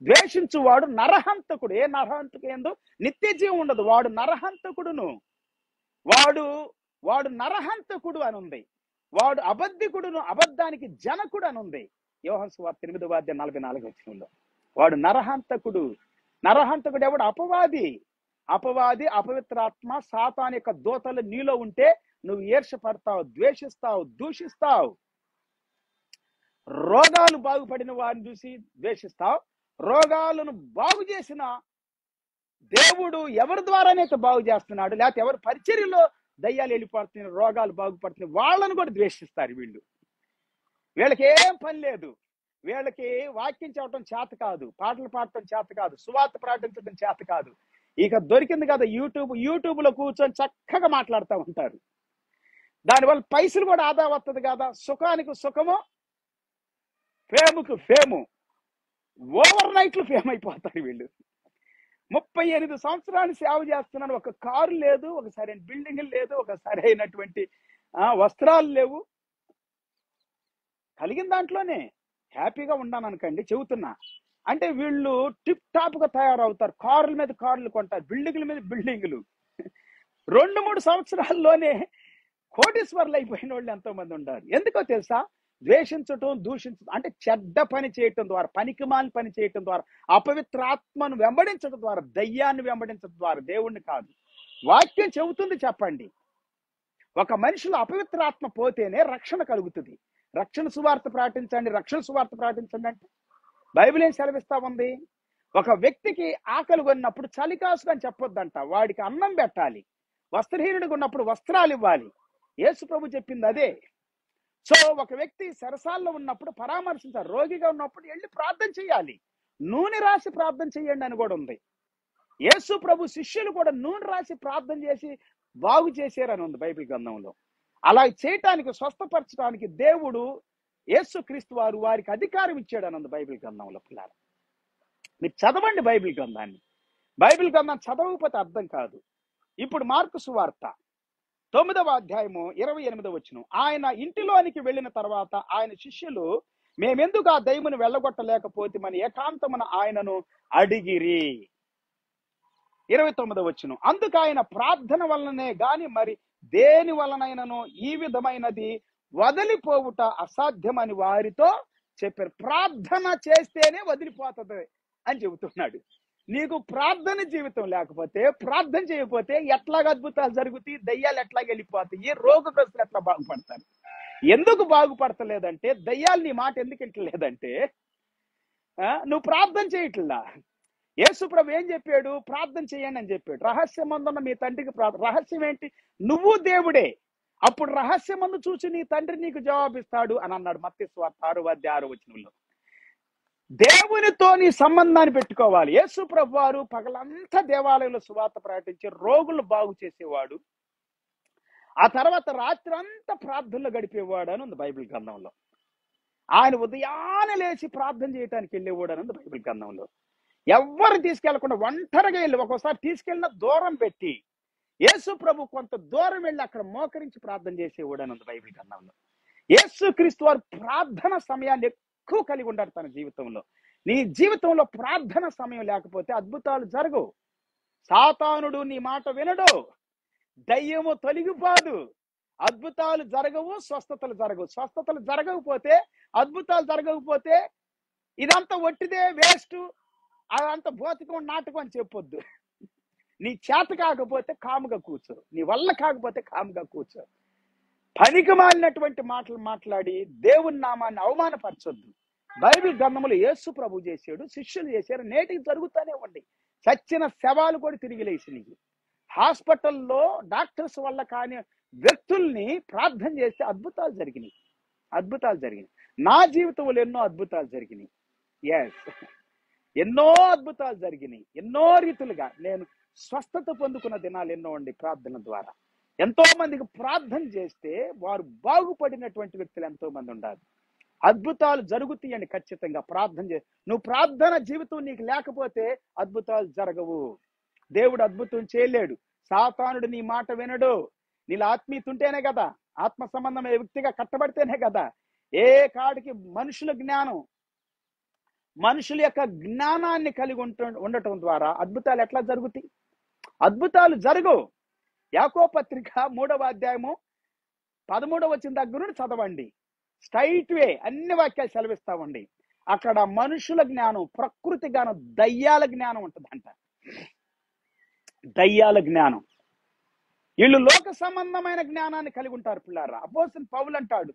ద్వేషించువాడు నరహంతకుడు. ఏ నరహంతకు ఏందో నిత్య జీవం ఉండదు. వాడు నరహంతకుడును. వాడు నరహంతకుడు అని ఉంది. వాడు అబద్ధికుడును, అబద్ధానికి జనకుడు అని ఉంది. యోహాను సువార్త 8వ అధ్యాయం 44వ వచనంలో. వాడు నరహంతకుడు. నరహంతకుడు ఎవడు? అపవాది, అపవిత్రాత్మ, సాతాను యొక్క దూతలు నీలో ఉంటే నువ్వు ఈర్షపడతావు, ద్వేషిస్తావు, దూషిస్తావు. రోగాలు బాగుపడిన వారిని చూసి ద్వేషిస్తావు. రోగాలను బాగు చేసిన దేవుడు ఎవరి ద్వారానైతే బాగు చేస్తున్నాడు, లేకపోతే ఎవరి పరిచర్యలో దయ్యాలు వెళ్ళిపోతున్నాయి, రోగాలు బాగుపడుతున్నాయి, వాళ్ళను కూడా ద్వేషిస్తారు. వీళ్ళకి ఏం పని లేదు. వీళ్ళకి వాక్యం చెప్పడం చేత కాదు, పాటలు పాడటం చేత కాదు, సువార్త ప్రకటించడం చేత కాదు. ఇక దొరికింది కదా యూట్యూబ్ లో కూర్చొని చక్కగా మాట్లాడుతూ ఉంటారు. దానివల్ల పైసలు కూడా ఆదా వస్తుంది కదా. సుఖానికి సుఖము, ఫేముకు ఫేము. ఓవర్ నైట్లు ఫేమ్ అయిపోతారు వీళ్ళు. 38 సంవత్సరాలు సేవ చేస్తున్నాను, ఒక కారు లేదు, ఒక సరైన బిల్డింగ్ లేదు, ఒక సరైనటువంటి వస్త్రాలు లేవు. కలిగిన దాంట్లోనే హ్యాపీగా ఉన్నాను అనుకోండి, చెబుతున్నా. అంటే వీళ్ళు టిప్ టాప్ గా తయారవుతారు. కార్ల మీద కార్లు కొంటారు, బిల్డింగ్ల మీద బిల్డింగ్లు. 2-3 సంవత్సరాల్లోనే కోటీశ్వర్లు అయిపోయిన వాళ్ళు ఎంతో మంది ఉంటారు. ఎందుకో తెలుసా? ద్వేషించటం, దూషించటం, అంటే చెడ్డ పని చేయటం ద్వారా, పనికిమాలిన పని చేయటం ద్వారా, అపవిత్రాత్మను వెంబడించడం ద్వారా, దయ్యాన్ని వెంబడించడం ద్వారా, దేవుణ్ణి కాదు. వాక్యం చెబుతుంది, చెప్పండి. ఒక మనిషిలో అపవిత్రాత్మ పోతేనే రక్షణ కలుగుతుంది. రక్షణ సువార్త ప్రకటించండి అంటే బైబిల్ ఏం సెలవిస్తా ఉంది? ఒక వ్యక్తికి ఆకలి కొన్నప్పుడు చలికాసు అని చెప్పొద్దంట, వాడికి అన్నం పెట్టాలి. వస్త్రహీనుడిగా ఉన్నప్పుడు వస్త్రాలు ఇవ్వాలి. యేసు ప్రభు చెప్పింది అదే. సో ఒక వ్యక్తి సరసాల్లో ఉన్నప్పుడు పరామర్శించాలి, రోగిగా ఉన్నప్పుడు వెళ్ళి ప్రార్థన చేయాలి. నూనె రాసి ప్రార్థన చేయండి అని కూడా ఉంది. యేసు ప్రభు శిష్యులు కూడా నూనె రాసి ప్రార్థన చేసి బాగు చేశారని ఉంది బైబిల్ గ్రంథంలో. అలా చేయటానికి, స్వస్థపరచడానికి దేవుడు యేసుక్రీస్తు వారికి అధికారం ఇచ్చాడని ఉంది బైబిల్ గ్రంథంలో. పిల్లలు, మీరు చదవండి బైబిల్ గ్రంథాన్ని. బైబిల్ గ్రంథం చదవకపోతే అర్థం కాదు. ఇప్పుడు మార్కు సువార్త 9వ అధ్యాయము 28వ వచనం. ఆయన ఇంటిలోనికి వెళ్ళిన తర్వాత ఆయన శిష్యులు, మేమెందుకు ఆ దయ్యమును వెళ్ళగొట్టలేకపోతేమని ఏకాంతమున ఆయనను అడిగిరి. 29వ వచనం. అందుకు ఆయన, ప్రార్థన వలననే గాని మరి దేని వలనైనను ఈ విధమైనది వదిలిపోవుట అసాధ్యమని వారితో చెప్పారు. ప్రార్థన చేస్తేనే వదిలిపోతుంది అని చెబుతున్నాడు. నీకు ప్రార్థన జీవితం లేకపోతే, ప్రార్థన చేయకపోతే ఎట్లాగ అద్భుతాలు జరుగుతాయి, దయ్యాలు ఎట్లాగ వెళ్ళిపోతాయి, రోగగ్రస్తులు ఎట్లా బాగుపడతారు? ఎందుకు బాగుపడతలేదంటే, దయ్యాలు నీ మాట ఎందుకు వింటలేదంటే నువ్వు ప్రార్థన చేయట్లా. యేసు ప్రభు ఏం చెప్పాడు? ప్రార్థన చేయండి అని చెప్పాడు. రహస్యమందున్న మీ తండ్రికి రహస్యం ఏంటి? నువ్వు దేవుడే, అప్పుడు రహస్యమందు చూసి నీ తండ్రి నీకు జవాబిస్తాడు అని అన్నాడు మత్తయి సువార్త 6:6. దేవునితో నీ సంబంధాన్ని పెట్టుకోవాలి. యేసు ప్రభు వారు పగలంతా దేవాలయంలో సువార్త ప్రకటించి రోగులు బాగు చేసేవాడు. ఆ తర్వాత రాత్రి అంతా ప్రార్థనలు గడిపేవాడు అని ఉంది బైబిల్ గ్రంథంలో. ఆయన ఉదయాన్నే లేచి ప్రార్థన చేయడానికి వెళ్ళేవాడు అని ఉంది బైబిల్ గ్రంథంలో. ఎవ్వరు తీసుకెళ్లకుండా ఒంటరిగా వెళ్ళి, ఒక్కోసారి తీసుకెళ్ళిన దూరం పెట్టి యేసు ప్రభు కొంత దూరం వెళ్ళి అక్కడ మోకరించి ప్రార్థన చేసేవాడు అని ఉంది బైబిల్ గ్రంథంలో. యేసు క్రీస్తు వారు ప్రార్థన సమయాన్ని ఎక్కువ కలిగి ఉంటాడు తన జీవితంలో. నీ జీవితంలో ప్రార్థన సమయం లేకపోతే అద్భుతాలు జరగవు. సాతానుడు నీ మాట వినడు, దయ్యము తొలగిపోదు, అద్భుతాలు జరగవు, స్వస్థతలు జరగవు. స్వస్థతలు జరగకపోతే, అద్భుతాలు జరగకపోతే ఇదంతా ఒట్టిదే, వేస్ట్, అదంతా భౌతికం, నాటకం అని చెప్పొద్దు. నీ చేత కాకపోతే కాముగా కూర్చో, నీ వల్ల కాకపోతే కాముగా కూర్చో. పనికి మాలినటువంటి మాటలు మాట్లాడి దేవుని నామాన్ని అవమానపరచొద్దు. బైబిల్ గ్రంథములు యేసు ప్రభు చేశాడు, శిష్యులు చేశారు, నేటికి జరుగుతూనే ఉండి. చచ్చిన శవాలు కూడా తిరిగి లేచినాయి. హాస్పిటల్లో డాక్టర్స్ వల్ల కాని వ్యక్తుల్ని ప్రార్థన చేస్తే అద్భుతాలు జరిగినాయి. అద్భుతాలు జరిగినాయి. నా జీవితంలో ఎన్నో అద్భుతాలు జరిగినాయి. ఎస్, ఎన్నో అద్భుతాలు జరిగినాయి. ఎన్నో రీతులుగా నేను స్వస్థత పొందుకున్న దినాలు ఎన్నో ఉండి ప్రార్థన ద్వారా. ఎంతో మందికి ప్రార్థన చేస్తే వారు బాగుపడినటువంటి వ్యక్తులు ఎంతో మంది ఉండాలి. అద్భుతాలు జరుగుతాయని ఖచ్చితంగా ప్రార్థన చేసి, నువ్వు ప్రార్థన జీవితం నీకు లేకపోతే అద్భుతాలు జరగవు. దేవుడు అద్భుతం చేయలేడు. సాతానుడు నీ మాట వినడు. నీళ్ళ ఆత్మీయత ఉంటేనే కదా, ఆత్మ సంబంధమైన వ్యక్తిగా కట్టబడితేనే కదా. ఏ కాడికి మనుషుల జ్ఞానం, మనుషుల యొక్క జ్ఞానాన్ని కలిగి ఉండటం ద్వారా అద్భుతాలు ఎట్లా జరుగుతాయి? అద్భుతాలు జరగవు. యాకోబు పత్రిక 3:13 దగ్గర నుండి చదవండి. స్ట్రైట్ వే అన్ని వాక్యాలు సెలవిస్తామండి. అక్కడ మనుషుల జ్ఞానం, ప్రకృతి జ్ఞానం, దయ్యాల జ్ఞానం ఉంటుందంట. దయ్యాల జ్ఞానం. వీళ్ళు లోక సంబంధమైన జ్ఞానాన్ని కలిగి ఉంటారు పిల్లారా. అపోస్తలుడు పౌలు అంటాడు,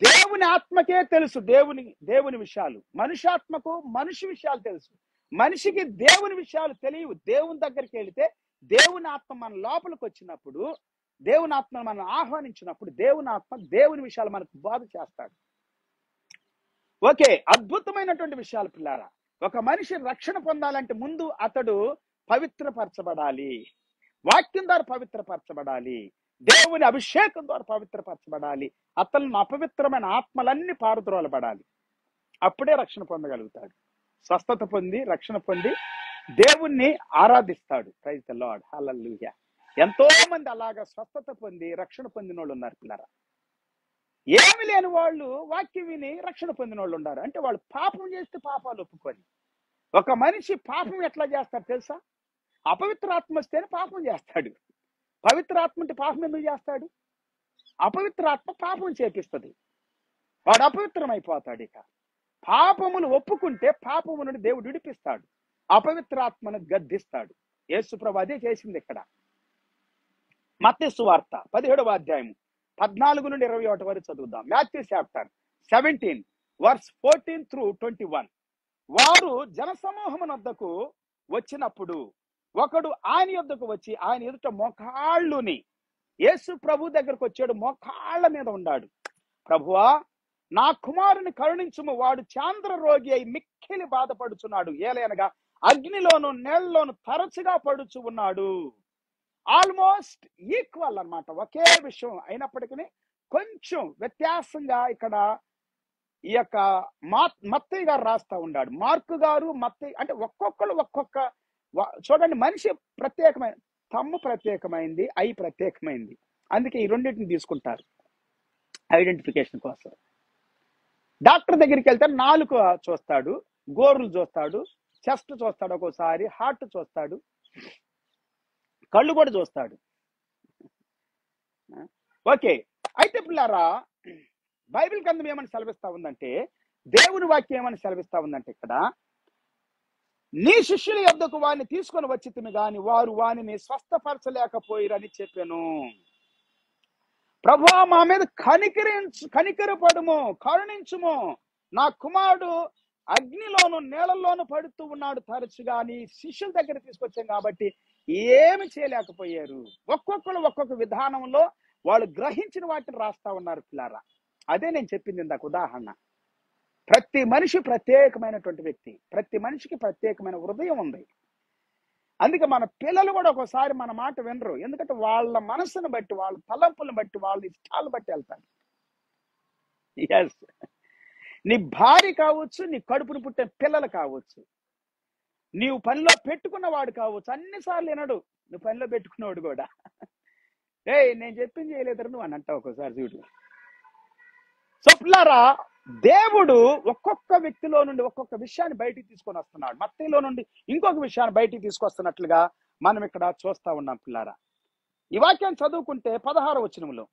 దేవుని ఆత్మకే తెలుసు దేవుని విషయాలు, మనిషి ఆత్మకు మనిషి విషయాలు తెలుసు. మనిషికి దేవుని విషయాలు తెలియవు. దేవుని దగ్గరికి వెళితే దేవుని ఆత్మ మన లోపలికి వచ్చినప్పుడు, దేవుని ఆత్మను మనం ఆహ్వానించినప్పుడు దేవుని ఆత్మ దేవుని విషయాలు మనకు బోధ చేస్తాడు. ఓకే, అద్భుతమైనటువంటి విషయాలు పిల్లారా. ఒక మనిషి రక్షణ పొందాలంటే ముందు అతడు పవిత్రపరచబడాలి, వాక్యం ద్వారా పవిత్రపరచబడాలి, దేవుని అభిషేకం ద్వారా పవిత్రపరచబడాలి. అతను అపవిత్రమైన ఆత్మలన్నీ పారద్రోలబడాలి. అప్పుడే రక్షణ పొందగలుగుతాడు. స్వస్థత పొంది, రక్షణ పొంది దేవుణ్ణి ఆరాధిస్తాడు. ప్రైజ్ ది లార్డ్, హల్లెలూయా. ఎంతో మంది అలాగా స్వస్థత పొంది రక్షణ పొందిన వాళ్ళు ఉన్నారు పిల్లరా. ఏమి లేని వాళ్ళు వాక్యం విని రక్షణ పొందిన వాళ్ళు ఉన్నారు. అంటే వాళ్ళు పాపం చేస్తే పాపాలు ఒప్పుకొని. ఒక మనిషి పాపం ఎట్లా చేస్తాడు తెలుసా? అపవిత్రాత్మ వస్తేనే పాపం చేస్తాడు. పవిత్రాత్మ అంటే పాపం ఎందుకు చేస్తాడు? అపవిత్రాత్మ పాపం చేపిస్తుంది, వాడు అపవిత్రమైపోతాడు. ఇక పాపములు ఒప్పుకుంటే పాపము నుండి దేవుడు విడిపిస్తాడు, అపవిత్రాత్మను గద్దిస్తాడు. యేసు ప్రభు అదే చేసింది ఇక్కడ. మత్తయి సువార్త 17:14-21 వరకు చదువుదాం. Matthew chapter 17:14-21. వారు జనసమూహము వద్దకు వచ్చినప్పుడు ఒకడు ఆయన యొద్దకు వచ్చి ఆయన ఎదుట మోకాళ్ళుని, యేసు ప్రభు దగ్గరకు వచ్చాడు, మోకాళ్ళ మీద ఉన్నాడు. ప్రభువా, నా కుమారుని కరుణించుము, వాడు చాంద్ర రోగి అయి మిక్కిలి బాధపడుచున్నాడు, ఏలయనగా అగ్నిలోను నేలలోను తరచుగా పడుచు ఉన్నాడు. ఆల్మోస్ట్ ఈక్వల్ అన్నమాట, ఒకే విషయం అయినప్పటికీ కొంచెం వ్యత్యాసంగా ఇక్కడ ఈ యొక్క మత్తయి గారు రాస్తా ఉన్నాడు. మార్కు గారు, మత్తయి అంటే ఒక్కొక్కరు ఒక్కొక్క. చూడండి, మనిషి ప్రత్యేకమైన, తమ్ము ప్రత్యేకమైంది, ఐ ప్రత్యేకమైంది. అందుకే ఈ రెండింటిని తీసుకుంటారు ఐడెంటిఫికేషన్ కోసం. డాక్టర్ దగ్గరికి వెళ్తే నాలుక చూస్తాడు, గోర్లు చూస్తాడు, చెస్ట్ చూస్తాడు, ఒక్కోసారి హార్ట్ చూస్తాడు, కళ్ళు కూడా చూస్తాడు. ఓకే, అయితే పిల్లారా, బైబిల్ గ్రంథం ఏమని సెలవిస్తా ఉందంటే, దేవుని వాక్యం ఏమని సెలవిస్తా ఉందంటే, ఇక్కడ నీ శిష్యుల యొద్దకు వారిని తీసుకొని వచ్చితిమి గాని వారు వానిని స్వస్థపరచలేకపోయిరని చెప్పాను. ప్రభువా, మా మీద కనికరపడుము, కరుణించుము, నా కుమారుడు అగ్నిలోను నీళ్ళల్లోనూ పడుతూ ఉన్నాడు తరచుగా. నీ శిష్యుల దగ్గర తీసుకొచ్చాం కాబట్టి ఏమి చేయలేకపోయారు. ఒక్కొక్కరు ఒక్కొక్క విధానంలో వాళ్ళు గ్రహించిన వాటిని రాస్తా ఉన్నారు పిల్లారా. అదే నేను చెప్పింది ఇందాక ఉదాహరణ. ప్రతి మనిషి ప్రత్యేకమైనటువంటి వ్యక్తి, ప్రతి మనిషికి ప్రత్యేకమైన హృదయం ఉంది. అందుకే మన పిల్లలు కూడా ఒకసారి మన మాట వినరు. ఎందుకంటే వాళ్ళ మనసును బట్టి, వాళ్ళ తలంపులను బట్టి, వాళ్ళ ఇష్టాలు బట్టి వెళ్తారు. ఎస్, నీ భార్య కావచ్చు, నీ కడుపును పుట్టిన పిల్లలు కావచ్చు, నీవు పనిలో పెట్టుకున్నవాడు కావచ్చు, అన్నిసార్లు వినడు. నువ్వు పనిలో పెట్టుకున్నవాడు కూడా నేను చెప్పింది చేయలేదరు నువ్వు అని అంటావు ఒకసారి చూడు. సో పిల్లారా, దేవుడు ఒక్కొక్క వ్యక్తిలో నుండి ఒక్కొక్క విషయాన్ని బయటికి తీసుకొని వస్తున్నాడు. మత్తయిలో నుండి ఇంకొక విషయాన్ని బయటికి తీసుకొస్తున్నట్లుగా మనం ఇక్కడ చూస్తా ఉన్నాం పిల్లారా. ఈ వాక్యాన్ని చదువుకుంటే 16వ వచనంలో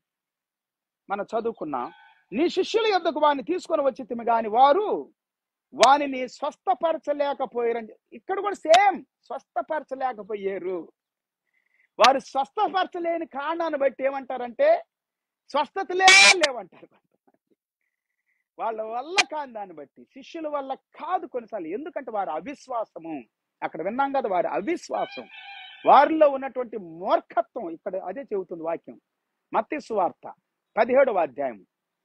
మనం చదువుకున్నాం, నీ శిష్యుల యొద్దకు వారిని తీసుకొని వచ్చి గాని వారు వానిని స్వస్థపరచలేకపోయారని. ఇక్కడ కూడా సేమ్, స్వస్థపరచలేకపోయారు. వారు స్వస్థపరచలేని కారణాన్ని బట్టి ఏమంటారంటే స్వస్థతలే లేవంటారు. వాళ్ళ వల్ల కాని దాన్ని బట్టి, శిష్యుల వల్ల కాదు కొన్నిసార్లు. ఎందుకంటే వారి అవిశ్వాసము, అక్కడ విన్నాం కదా, వారి అవిశ్వాసం, వారిలో ఉన్నటువంటి మూర్ఖత్వం. ఇక్కడ అదే చెబుతుంది వాక్యం. మత్తయి సువార్త 17వ అధ్యాయం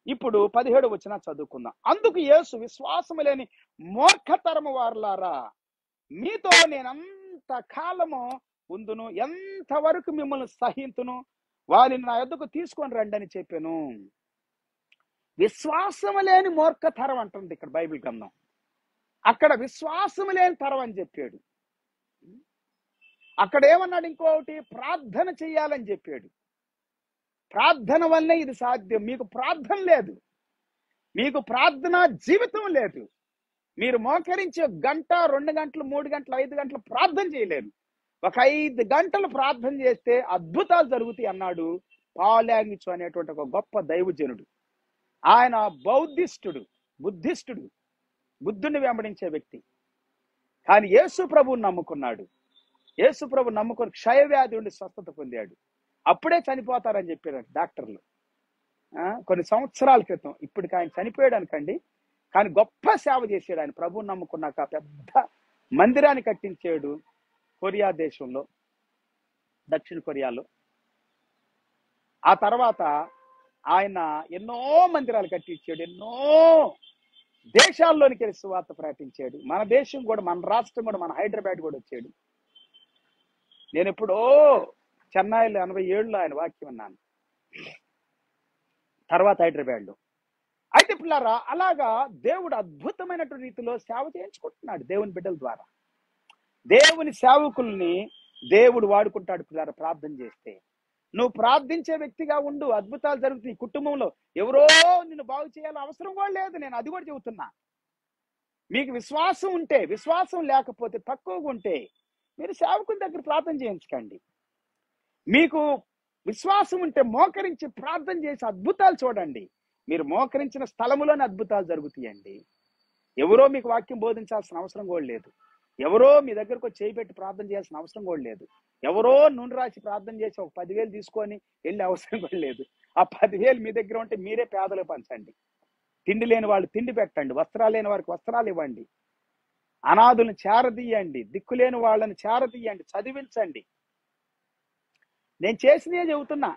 ఇప్పుడు 17వ వచనం చదువుకుందాం. అందుకు యేసు, విశ్వాసము లేని మూర్ఖతరము వారులారా, మీతో నేనంత కాలము ఉందును, ఎంతవరకు మిమ్మల్ని సహింతును, వారిని నా యొద్దకు తీసుకొని రండి అని చెప్పాను. విశ్వాసము లేని మూర్ఖతరం అంటుంది ఇక్కడ బైబిల్ గ్రంథం. అక్కడ విశ్వాసము లేని తరం అని చెప్పాడు. అక్కడ ఏమన్నాడు ఇంకోటి, ప్రార్థన చెయ్యాలని చెప్పాడు. ప్రార్థన వల్లే ఇది సాధ్యం. మీకు ప్రార్థన లేదు, మీకు ప్రార్థన జీవితం లేదు. మీరు మోకరించి 1 గంట, 2 గంటలు, 3 గంటలు, 5 గంటలు ప్రార్థన చేయలేరు. ఒక 5 గంటలు ప్రార్థన చేస్తే అద్భుతాలు జరుగుతాయి అన్నాడు పాలాంగిచు అనేటువంటి ఒక గొప్ప దైవజనుడు. ఆయన బుద్ధిస్టుడు, బుద్ధుని వెంబడించే వ్యక్తి. కానీ యేసు ప్రభువుని నమ్ముకున్నాడు. యేసు ప్రభు నమ్ముకొని క్షయవ్యాధి ఉండి స్వస్థత పొందాడు. అప్పుడే చనిపోతారని చెప్పారు డాక్టర్లు కొన్ని సంవత్సరాల క్రితం. ఇప్పటికి ఆయన చనిపోయాడు అనుకండి, కానీ గొప్ప సేవ చేశాడు. ఆయన ప్రభువుని నమ్ముకున్నాక పెద్ద మందిరాన్ని కట్టించాడు కొరియా దేశంలో, దక్షిణ కొరియాలో. ఆ తర్వాత ఆయన ఎన్నో మందిరాలు కట్టించాడు, ఎన్నో దేశాల్లోనికి వెళ్ళి సువార్త ప్రకటించాడు. మన దేశం కూడా, మన రాష్ట్రం కూడా, మన హైదరాబాద్ కూడా వచ్చాడు. నేను ఎప్పుడో చెన్నైలో 87లో ఆయన వాక్యం అన్నాను, తర్వాత హైదరాబాద్లో. అయితే పిల్లారా, అలాగా దేవుడు అద్భుతమైనటువంటి రీతిలో సేవ చేయించుకుంటున్నాడు దేవుని బిడ్డల ద్వారా. దేవుని సేవకుల్ని దేవుడు వాడుకుంటాడు పిల్లారా. ప్రార్థన చేస్తే నువ్వు ప్రార్థించే వ్యక్తిగా ఉండు, అద్భుతాలు జరుగుతాయి. కుటుంబంలో ఎవరో నిన్ను బాగు చేయాలని అవసరం కూడా లేదు. నేను అది కూడా చెబుతున్నా. మీకు విశ్వాసం ఉంటే, విశ్వాసం లేకపోతే, తక్కువగా ఉంటే మీరు సేవకుని దగ్గర ప్రార్థన చేయించకండి. మీకు విశ్వాసం ఉంటే మోకరించి ప్రార్థన చేసి అద్భుతాలు చూడండి. మీరు మోకరించిన స్థలములోనే అద్భుతాలు జరుగుతాయండి. ఎవరో మీకు వాక్యం బోధించాల్సిన అవసరం కూడా లేదు. ఎవరో మీ దగ్గరకు వచ్చి చేయి పెట్టి ప్రార్థన చేయాల్సిన అవసరం కూడా లేదు. ఎవరో నూనె రాసి ప్రార్థన చేసి ఒక 10,000 తీసుకొని వెళ్ళే అవసరం కూడా లేదు. ఆ 10,000 మీ దగ్గర ఉంటే మీరే పేదలకు పంచండి. తిండి లేని వాళ్ళు తిండి పెట్టండి, వస్త్రాలు లేని వారికి వస్త్రాలు ఇవ్వండి, అనాథులను చేరదీయండి, దిక్కులేని వాళ్ళని చేరదీయండి, చదివించండి. నేను చేసినే చెబుతున్నా.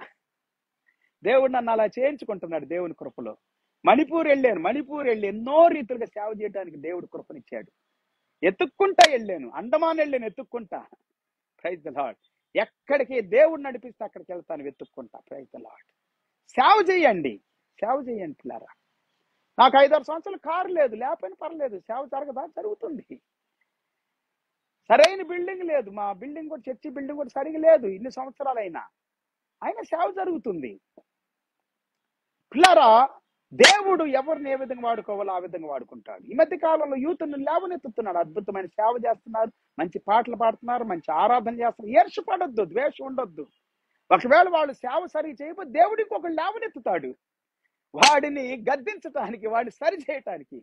దేవుడు నన్ను అలా చేయించుకుంటున్నాడు దేవుని కృపలో. మణిపూర్ వెళ్ళి ఎన్నో రీతులుగా సేవ చేయడానికి దేవుడు కృపనిచ్చాడు. ఎత్తుక్కుంటా వెళ్ళాను, అండమాన్ వెళ్ళాను ఎత్తుక్కుంటా. Praise the lord. ఎక్కడికి దేవుడు నడిపిస్తే అక్కడికి వెళ్తాను వెతుక్కుంటా. Praise the lord. సేవ చేయండి పిల్లారా. నాకు 5-6 సంవత్సరాలు కారు లేదు, లేకపోయినా పర్లేదు, సేవ జరగదా? జరుగుతుంది. సరైన బిల్డింగ్ లేదు, మా బిల్డింగ్ కూడా, చర్చి బిల్డింగ్ కూడా సరిగా లేదు ఇన్ని సంవత్సరాలైనా, అయినా సేవ జరుగుతుంది. పిల్లారా, దేవుడు ఎవరిని ఏ విధంగా వాడుకోవాలో ఆ విధంగా వాడుకుంటాడు. ఈ మధ్య కాలంలో యూత్ను లేవనెత్తుతున్నాడు, అద్భుతమైన సేవ చేస్తున్నారు, మంచి పాటలు పాడుతున్నారు, మంచి ఆరాధన చేస్తున్నారు. ఈర్ష్య పడొద్దు, ద్వేషం ఉండొద్దు. ఒకవేళ వాళ్ళు సేవ సరిగా చేయకపోతే దేవుడికి ఒకళ్ళు లేవనెత్తుతాడు, వాడిని గద్దించటానికి, వాడిని సరి చేయటానికి.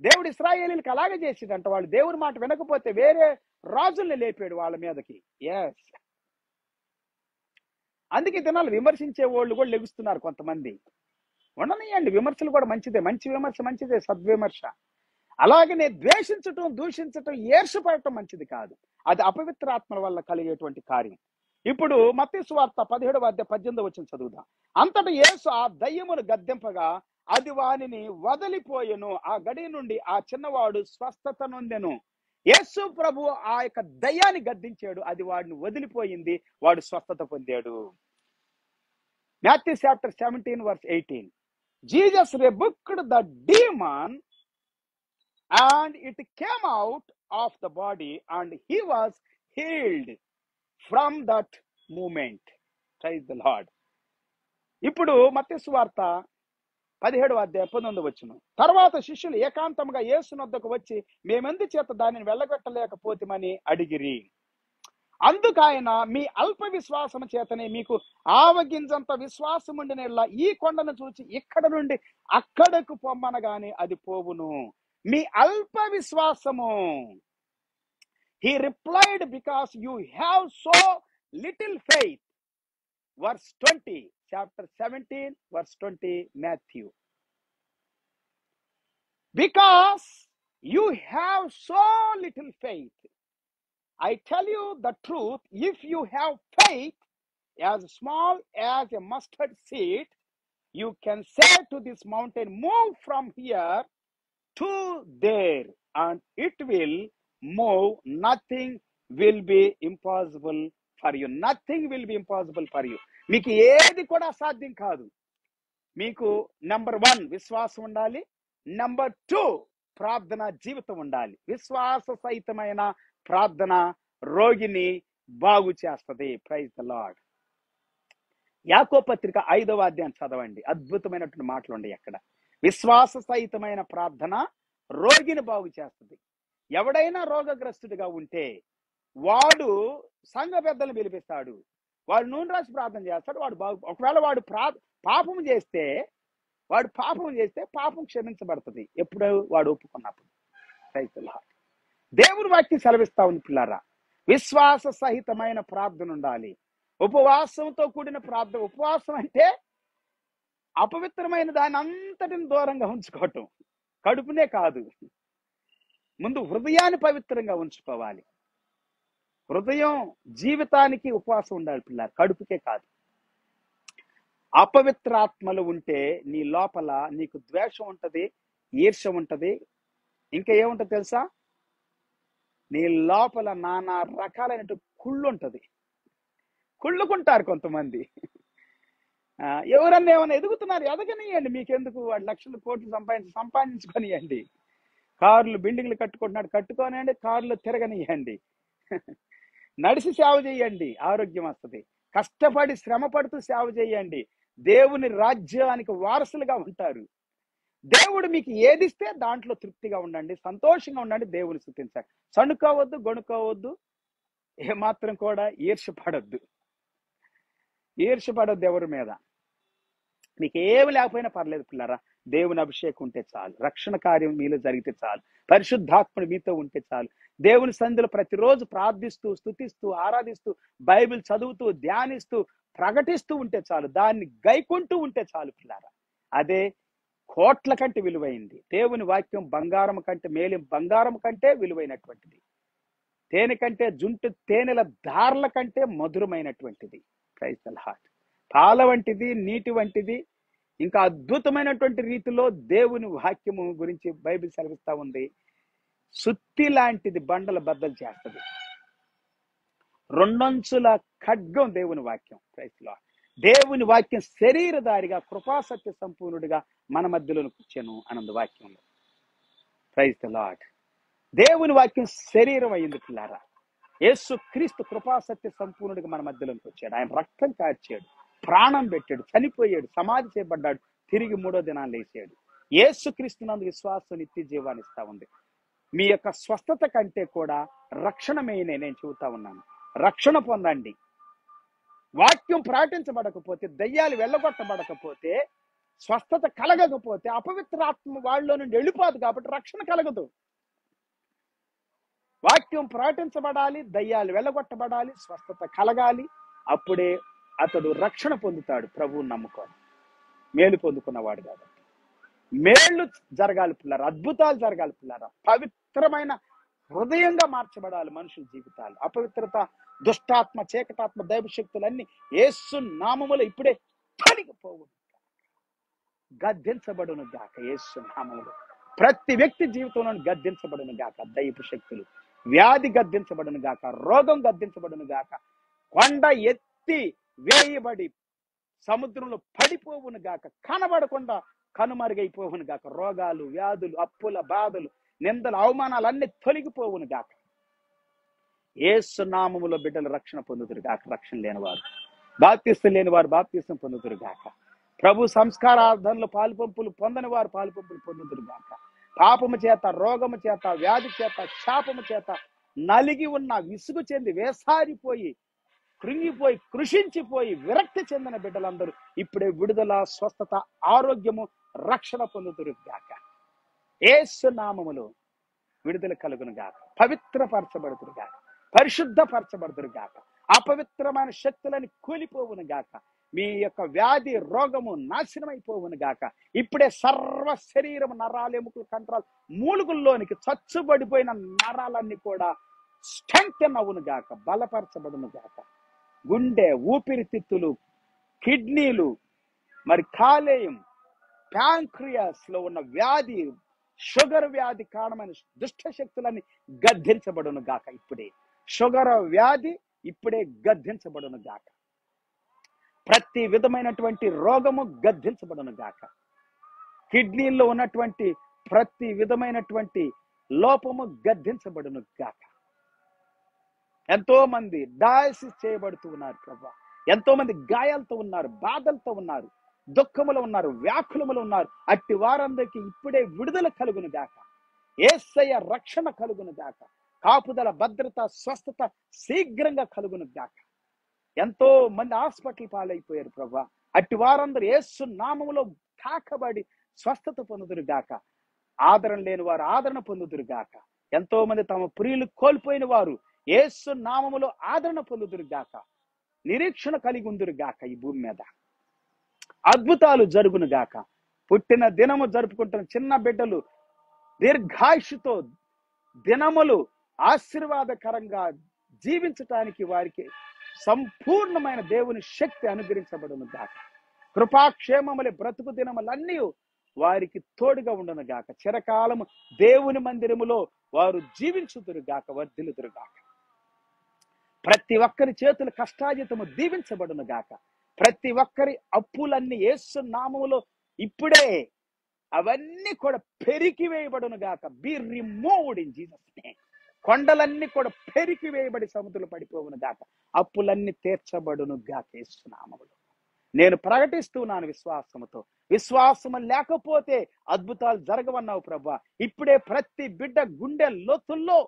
దేవుడు ఇశ్రాయేలీలకు అలాగే చేసేదంట. వాళ్ళు దేవుని మాట వినకపోతే వేరే రాజుల్ని లేపాడు వాళ్ళ మీదకి. ఎస్, అందుకే దినాలు విమర్శించే వాళ్ళు కూడా లెగుస్తున్నారు కొంతమంది. ఉండనియండి, విమర్శలు కూడా మంచిదే, మంచి విమర్శ మంచిదే, సద్విమర్శ. అలాగనే ద్వేషించటం, దూషించటం, ఈర్ష్యపడటం మంచిది కాదు. అది అపవిత్రాత్మల వల్ల కలిగేటువంటి కార్యం. ఇప్పుడు మత్తయి సువార్త 17:18 చదువుదాం. అంతటా యేసు ఆ దయ్యమును గద్దింపగా అది వానిని వదిలిపోయెను. ఆ గడి నుండి ఆ చిన్నవాడు స్వస్థత నొందెను. యేసు ప్రభు ఆ యొక్క దయ్యాన్ని గద్దించాడు, అది వాడిని వదిలిపోయింది, వాడు స్వస్థత పొందాడు. Matthew chapter 17:18. Jesus rebuked the demon and it came out of the body and he was healed from that moment. Praise the Lord. ఇప్పుడు మత్తయి సువార్త 17:19. తర్వాత శిష్యులు ఏకాంతముగా యేసునొద్దకు వచ్చి మేమెందు చేత దానిని వెళ్ళగొట్టలేకపోతేమని అడిగిరి. అందుకైన మీ అల్ప విశ్వాసము చేతనే మీకు ఆవగింజంత విశ్వాసం ఉండినెల్లా ఈ కొండను చూచి ఇక్కడ నుండి అక్కడకు పొమ్మనగానే అది పోవును. మీ అల్ప విశ్వాసము. He replied, because you have so little faith. Verse 20, chapter 17, verse 20, Matthew. Because you have so little faith. I tell you the truth, if you have faith as small as a mustard seed, you can say to this mountain, move from here to there, and it will move. Nothing will be impossible for you. Nothing will be impossible for you. మీకు ఏది కూడా అసాధ్యం కాదు. మీకు number 1 విశ్వాసం ఉండాలి. Number 2 ప్రార్థన జీవితం ఉండాలి. విశ్వాస సహితమైన ప్రార్థన రోగిని బాగు చేస్తుంది. Praise the lord. యాకోబు పత్రిక 5వ అధ్యాయం చదవండి. అద్భుతమైనటువంటి మాటలు ఉన్నాయి అక్కడ. విశ్వాస సహితమైన ప్రార్థన రోగిని బాగు చేస్తుంది. ఎవడైనా రోగగ్రస్తుడిగా ఉంటే వాడు సంఘ పెద్దలను పిలిపిస్తాడు, వాడు నూనె రాసి ప్రార్థన చేస్తాడు, వాడు బాగు. ఒకవేళ వాడు పాపం చేస్తే పాపం క్షమించబడుతుంది ఎప్పుడు వాడు ఒప్పుకున్నప్పుడు. Praise the lord. దేవుని వాక్యం సెలవిస్తా ఉంది పిల్లారా, విశ్వాస సహితమైన ప్రార్థన ఉండాలి. ఉపవాసంతో కూడిన ప్రార్థన. ఉపవాసం అంటే అపవిత్రమైన దాని అంతటిని దూరంగా ఉంచుకోవటం. కడుపునే కాదు, ముందు హృదయాన్ని పవిత్రంగా ఉంచుకోవాలి. హృదయం జీవితానికి ఉపవాసం ఉండాలి పిల్లలు, కడుపుకే కాదు. అపవిత్రాత్మలు ఉంటే నీ లోపల నీకు ద్వేషం ఉంటది, ఈర్ష్య ఉంటది, ఇంకా ఏముంటది తెలుసా? నీ లోపల నానా రకాలైన కుళ్ళు ఉంటది. కుళ్ళుకుంటారు కొంతమంది. ఎవరన్నా ఏమైనా ఎదుగుతున్నారు, ఎదగనియండి, మీకెందుకు? వాడు లక్షల కోట్లు సంపాదించుకొనియండి. కార్లు బిల్డింగ్లు కట్టుకోనియండి, కార్లు తిరగనియండి. నడిచి సేవ చేయండి, ఆరోగ్యం వస్తుంది. కష్టపడి శ్రమ పడుతూ సేవ చేయండి, దేవుని రాజ్యానికి వారసులుగా ఉంటారు. దేవుడు మీకు ఏదిస్తే దాంట్లో తృప్తిగా ఉండండి, సంతోషంగా ఉండండి, దేవుని స్తుతించండి. సణుకోవద్దు, గొణుకోవద్దు, ఏమాత్రం కూడా ఈర్ష్యపడద్దు ఎవరి మీద. మీకు ఏమి లేకపోయినా పర్లేదు పిల్లరా, దేవుని అభిషేకం ఉంటే చాలు, రక్షణ కార్యం మీలో జరిగితే చాలు, పరిశుద్ధాత్ముడు మీతో ఉంటే చాలు. దేవుని సన్నిధిలో ప్రతిరోజు ప్రార్థిస్తూ, స్తుతిస్తూ, ఆరాధిస్తూ, బైబిల్ చదువుతూ, ధ్యానిస్తూ, ప్రకటిస్తూ ఉంటే చాలు, దాన్ని గైకుంటూ ఉంటే చాలు పిల్లారా. అదే కోట్ల కంటే విలువైంది. దేవుని వాక్యం బంగారం కంటే బంగారం కంటే విలువైనటువంటిది. తేనె కంటే తేనెల ధారల కంటే మధురమైనటువంటిది. Praise the lord. పాల వంటిది, నీటి వంటిది. ఇంకా అద్భుతమైనటువంటి రీతిలో దేవుని వాక్యము గురించి బైబిల్ సెలవిస్తా ఉంది. సుత్తి లాంటిది, బండల బద్దలు చేస్తుంది. 2 అంచుల ఖడ్గం దేవుని వాక్యం. Praise the lord. దేవుని వాక్యం శరీరధారిగా, కృపాసత్య సంపూర్ణుడిగా మన మధ్యలోకి వచ్చాను అనందు వాక్యంలో. Praise the lord. దేవుని వాక్యం శరీరం అయ్యింది పిల్లారా. యేసు క్రీస్తు కృపాసత్య సంపూర్ణుడిగా మన మధ్యలోకి వచ్చాడు. ఆయన రక్తం కార్చాడు, ప్రాణం పెట్టాడు, చనిపోయాడు, సమాధి చేయబడ్డాడు, తిరిగి 3వ దినాన్ని లేచాడు. యేసు క్రీస్తునందు విశ్వాసం నిత్య జీవాన్ని ఇస్తా ఉంది. మీ యొక్క స్వస్థత కంటే కూడా రక్షణ మెయినే. నేను చెబుతా ఉన్నాను, రక్షణ పొందండి. వాక్యం ప్రకటించబడకపోతే, దయ్యాలు వెళ్ళగొట్టబడకపోతే, స్వస్థత కలగకపోతే అపవిత్రాత్మ వాళ్ళలో నుండి వెళ్ళిపోదు. కాబట్టి రక్షణ కలగదు. వాక్యం ప్రకటించబడాలి, దయ్యాలు వెళ్ళగొట్టబడాలి, స్వస్థత కలగాలి. అప్పుడే అతడు రక్షణ పొందుతాడు. ప్రభువుని నమ్ముకోవాలి, మేలు పొందుకున్నవాడు కాబట్టి. మేళ్లు జరగాలి పిల్లరా, అద్భుతాలు జరగాలి పిల్లరా. పవిత్రమైన హృదయంగా మార్చబడాలి మనుషుల జీవితాలు. అపవిత్రత, దుష్టాత్మ, చీకటాత్మ, దైవశక్తులన్నీ యేసు నామములో ఇప్పుడే తొలగిపోవు, గద్దించబడును గాక యేసు నామములో. ప్రతి వ్యక్తి జీవితంలో గద్దించబడును గాక దైవ శక్తులు. వ్యాధి గద్దించబడును గాక, రోగం గద్దించబడును గాక, కొండ ఎత్తి వేయబడి సముద్రంలో పడిపోవును గాక, కనబడకుండా కనుమరుగైపోవును గాక. రోగాలు, వ్యాధులు, అప్పుల బాధలు, నిందలు, అవమానాలు అన్ని తొలగిపోవును గాక. యేసు నామములో బిడ్డలు రక్షణ పొందుదురు గాక. రక్షణ లేనివారు, బాప్తిసం లేనివారు బాప్తిసం పొందుదురు గాక. ప్రభు సంస్కారార్థంలో పాలుపంపులు పొందని వారు పాలుపంపులు పొందుదురు గాక. పాపము చేత, రోగము చేత, వ్యాధి చేత, శాపము చేత నలిగి ఉన్న, విసుగు చెంది, వేసారిపోయి, కృంగిపోయి, కృషించిపోయి, విరక్తి చెందిన బిడ్డలందరూ ఇప్పుడే విడుదల, స్వస్థత, ఆరోగ్యము, రక్షణ పొందుదురు గాక. యేసు నామములో విడుదల కలుగును గాక. పవిత్రపరచబడుదురు గాక, పరిశుద్ధపరచబడుదురు గాక. అపవిత్రమైన శక్తులని కూలిపోవును గాక. మీ యొక్క వ్యాధి, రోగము నాశనమైపోవును గాక. ఇప్పుడే సర్వ శరీరము, నరాలు, ఎముకలు, కండరాలు, మూలుగుల్లోనికి చచ్చుబడిపోయిన నరాలన్నీ కూడా స్ట్రెంగ్తెన్ అవును గాక, బలపరచబడును గాక. గుండె, ఊపిరితిత్తులు, కిడ్నీలు, మరి కాలేయం, ప్యాంక్రియాస్ లో ఉన్న వ్యాధి, షుగర్ వ్యాధి కారణమైన దుష్ట శక్తులన్నీ గద్దించబడును గాక. ఇప్పుడే షుగర్ వ్యాధి ఇప్పుడే గద్దించబడును గాక. ప్రతి విధమైనటువంటి రోగము గద్దించబడును గాక. కిడ్నీల్లో ఉన్నటువంటి ప్రతి విధమైనటువంటి లోపము గద్దించబడును గాక. ఎంతో మంది డయాలసిస్ చేయబడుతూ ఉన్నారు ప్రభా. ఎంతో మంది గాయాలతో ఉన్నారు, బాధలతో ఉన్నారు, దుఃఖములో ఉన్నారు, వ్యాకులములు ఉన్నారు. అట్టి వారందరికీ ఇప్పుడే విడుదల కలుగును గాక. యేసయ్య రక్షణ కలుగును గాక. కాపుదల, భద్రత, స్వస్థత శీఘ్రంగా కలుగును గాక. ఎంతో మంది హాస్పిటల్ పాలైపోయారు ప్రభా. అట్టి వారందరూ యేసు నామములో తాకబడి స్వస్థత పొందుదురు గాక. ఆదరణ లేని వారు ఆదరణ పొందుదురు గాక. ఎంతో మంది తమ ప్రియులు కోల్పోయిన వారు యేసు నామములో ఆదరణ పొందుదురు గాక. నిరీక్షణ కలిగి ఉందురు గాక. ఈ భూమి మీద అద్భుతాలు జరుగును గాక. పుట్టిన దినము జరుపుకుంటున్న చిన్న బిడ్డలు దీర్ఘాయుషుతో దినములు ఆశీర్వాదకరంగా జీవించటానికి వారికి సంపూర్ణమైన దేవుని శక్తి అనుగ్రహించబడును గాక. కృపాక్షేమములే బ్రతుకు దినములన్నీ వారికి తోడుగా ఉండను గాక. చిరకాలము దేవుని మందిరములో వారు జీవించుదురు గాక, వర్ధిల్లుదురు గాక. ప్రతి ఒక్కరి చేతుల కష్టాజితము దీవించబడును గాక. ప్రతి ఒక్కరి అప్పులన్నీ యేసు నామములో ఇప్పుడే అవన్నీ కూడా పెరికి వేయబడును గాక. Be removed in Jesus name. కొండలన్నీ కూడా పెరికి వేయబడి సముద్రంలో పడిపోవును గాక. అప్పులన్నీ తీర్చబడును గాక యేసు నామములో. నేను ప్రకటిస్తున్నాను విశ్వాసముతో. విశ్వాసము లేకపోతే అద్భుతాలు జరగవన్నావు ప్రభా. ఇప్పుడే ప్రతి బిడ్డ గుండె లోతుల్లో,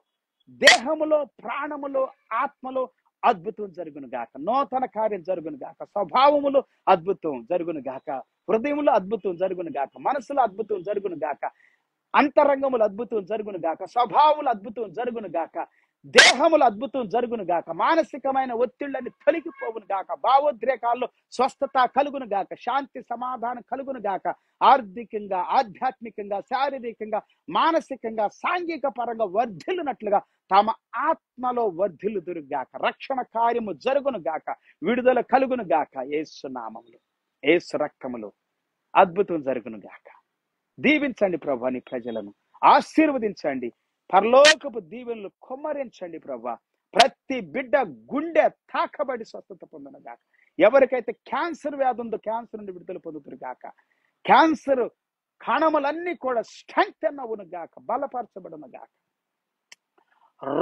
దేహములో, ప్రాణములో, ఆత్మలో అద్భుతం జరుగును గాక. నూతన కార్యం జరుగును గాక. స్వభావములో అద్భుతం జరుగును గాక. హృదయంలో అద్భుతం జరుగును గాక. మనసులో అద్భుతం జరుగును గాక. అంతరంగములు అద్భుతం జరుగును గాక. స్వభావములు అద్భుతం జరుగును గాక. దేహములు అద్భుతం జరుగును గాక. మానసికమైన ఒత్తిళ్లన్నీ తొలగిపోవును గాక. భావోద్రేకాల్లో స్వస్థత కలుగును గాక. శాంతి, సమాధానం కలుగును గాక. ఆర్థికంగా, ఆధ్యాత్మికంగా, శారీరకంగా, మానసికంగా, సాంఘిక పరంగా వర్ధిల్లునట్లుగా తమ ఆత్మలో వర్ధిల్లుదురు గాక. రక్షణ కార్యము జరుగును గాక. విడుదల కలుగును గాక. యేసు నామములో, యేసు రక్తములో అద్భుతం జరుగును గాక. దీవించండి ప్రభా నీ ప్రజలను, ఆశీర్వదించండి. పరలోకపు దీవెనలు కుమ్మరించండి ప్రభా. ప్రతి బిడ్డ గుండె తాకబడి స్వస్థత పొందును గాక. ఎవరికైతే క్యాన్సర్ వ్యాధి ఉందో క్యాన్సర్ నుండి విడుదల పొందుతురు గాక. క్యాన్సర్ కణములన్నీ కూడా స్ట్రెంగ్తెన్ అవును గాక, బలపరచబడును గాక.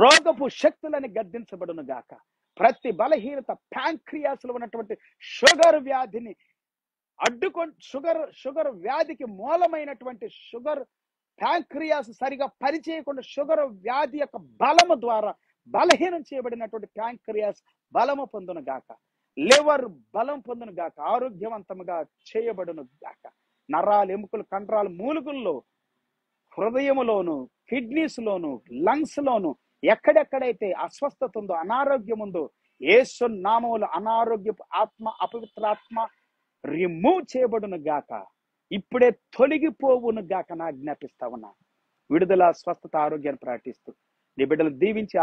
రోగపు శక్తులని గద్దించబడును గాక. ప్రతి బలహీనత, ప్యాంక్రియాస్ లో ఉన్నటువంటి షుగర్ వ్యాధిని షుగర్ వ్యాధికి మూలమైనటువంటి షుగర్ ప్యాంక్రియాస్ సరిగా పనిచేయకుండా షుగర్ వ్యాధి యొక్క బలము ద్వారా బలహీనం చేయబడినటువంటి ప్యాంక్రియాస్ బలము పొందును గాక. లివర్ బలం పొందును గాక. ఆరోగ్యవంతముగా చేయబడును గాక. నరాలు, ఎముకలు, కండరాలు, మూలుగుల్లో, హృదయములోను, కిడ్నీస్ లోను, లంగ్స్ లోను ఎక్కడెక్కడైతే అస్వస్థత ఉందో, అనారోగ్యం ఉందో యేసు నామములో అనారోగ్యపు ఆత్మ, అపవిత్రాత్మ రిమూవ్ చేయబడును గాక. ఇప్పుడే తొలగిపోవును గాక నా ఆజ్ఞాపిస్తా ఉన్నా. విడుదల, స్వస్థత, ఆరోగ్యాన్ని ప్రకటిస్తూ నీ బిడ్డలు దీవించి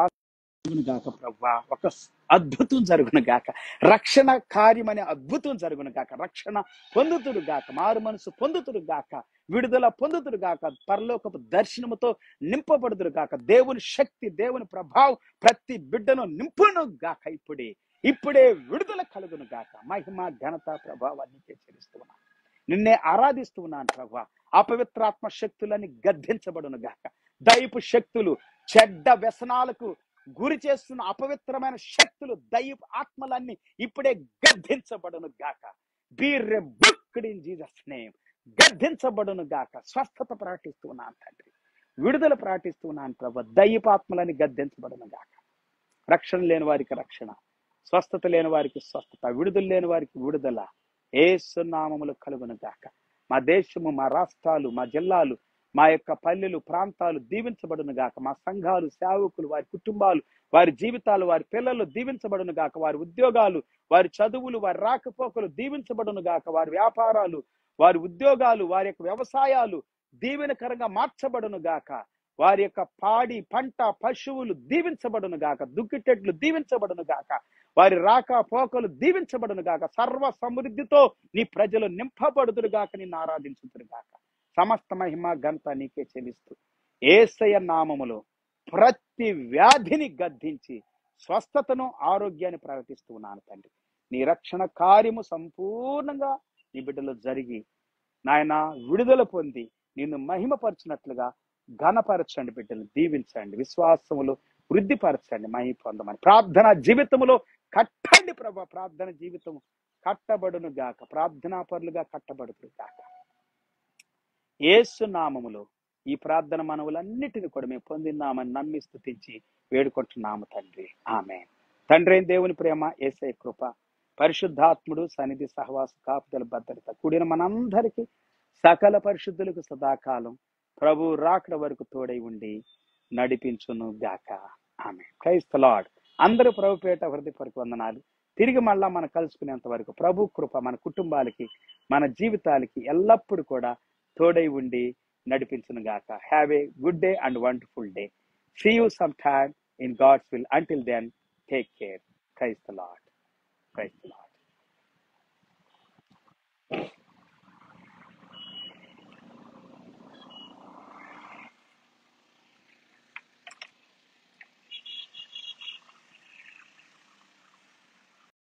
జరుగును గాక ప్రభువా. ఒక అద్భుతం జరుగును గాక, రక్షణ కార్యం అనే అద్భుతం జరుగును గాక, రక్షణ పొందుతుడు గాక, మారు మనసు పొందుతుడు గాక, విడుదల పొందుతుడు గాక, పరలోకపు దర్శనముతో నింపబడుతుడు గాక, దేవుని శక్తి, దేవుని ప్రభావం ప్రతి బిడ్డను నింపును గాక. ఇప్పుడే విడుదల కలుగును గాక. మహిమ, ఘనత, ప్రభావాన్ని చెల్లిస్తున్నాను. నిన్నే ఆరాధిస్తూ ఉన్నాను ప్రభువా. అపవిత్రాత్మ శక్తులని గద్దించబడును గాక. దైపు శక్తులు, చెడ్డ వ్యసనాలకు గురి చేస్తున్న అపవిత్రమైన శక్తులు, దైవ ఆత్మలన్నీ ఇప్పుడే గద్దించబడును గాక. Be rebuked in Jesus name. గద్దించబడును గాక. స్వస్థత ప్రకటిస్తూ ఉన్నాను తండ్రి, విడుదల ప్రకటిస్తూ ఉన్నాను ప్రభు. దైవాత్మలని గద్దించబడును గాక. రక్షణ లేని వారికి రక్షణ, స్వస్థత లేని వారికి స్వస్థత, విడుదల లేని వారికి విడుదల యేసు నామములో కలుగును గాక. మా దేశము, మా రాష్ట్రాలు, మా జిల్లాలు, మా యొక్క పల్లెలు, ప్రాంతాలు దీవించబడును గాక. మా సంఘాలు, సేవకులు, వారి కుటుంబాలు, వారి జీవితాలు, వారి పిల్లలు దీవించబడును గాక. వారి ఉద్యోగాలు, వారి చదువులు, వారి రాకపోకలు దీవించబడును గాక. వారి వ్యాపారాలు, వారి ఉద్యోగాలు, వారి యొక్క వ్యవసాయాలు దీవెనకరంగా మార్చబడును గాక. వారి యొక్క పాడి పంట, పశువులు దీవించబడును గాక. దుక్కిటెట్లు దీవించబడును గాక. వారి రాకపోకలు దీవించబడును గాక. సర్వ సమృద్ధితో నీ ప్రజలు నింపబడుదురు గాక. నిన్ను ఆరాధించుదురు గాక. సమస్త మహిమ ఘనత నీకే చెల్లిస్తూ యేసయ్య నామములో ప్రతి వ్యాధిని గద్దించి స్వస్థతను, ఆరోగ్యాన్ని ప్రకటిస్తూ ఉన్నాను తండ్రి. నీ రక్షణ కార్యము సంపూర్ణంగా నీ బిడ్డలో జరిగి నాయన విడుదల పొంది నిన్ను మహిమపరచినట్లుగా ఘనపరచండి. బిడ్డలు దీవించండి, విశ్వాసములు వృద్ధిపరచండి, మహిమ పొందమని ప్రార్థన జీవితములో కట్టండి ప్రభా. ప్రార్థన జీవితం కట్టబడును గాక. ప్రార్థనా పరులుగా కట్టబడును గాక. యేసు నామములో ఈ ప్రార్థన మనవులన్నిటిని కూడా మేము పొందినామని నమ్మి స్తుతించి వేడుకుంటున్నాము తండ్రి. ఆమేన్. తండ్రి అయిన దేవుని ప్రేమ, యేసయ్య కృప, పరిశుద్ధాత్ముడు సన్నిధి, సహవాస, కాపుదల, భద్రత కూడిన మనందరికీ, సకల పరిశుద్ధులకు సదాకాలం ప్రభు రాకడ వరకు తోడై ఉండి నడిపించును గాక. ఆమేన్. Praise the Lord. అందరూ ప్రభు పేట హృదయపూర్వక వందనాలు. తిరిగి మళ్ళా మనం కలుసుకునేంత వరకు ప్రభు కృప మన కుటుంబాలకి, మన జీవితాలకి ఎల్లప్పుడూ కూడా తోడై ఉండి నడిపించును గాక. Have a good day and wonderful day. See you some time in God's will. Until then, take care. Praise the lord. Praise the lord.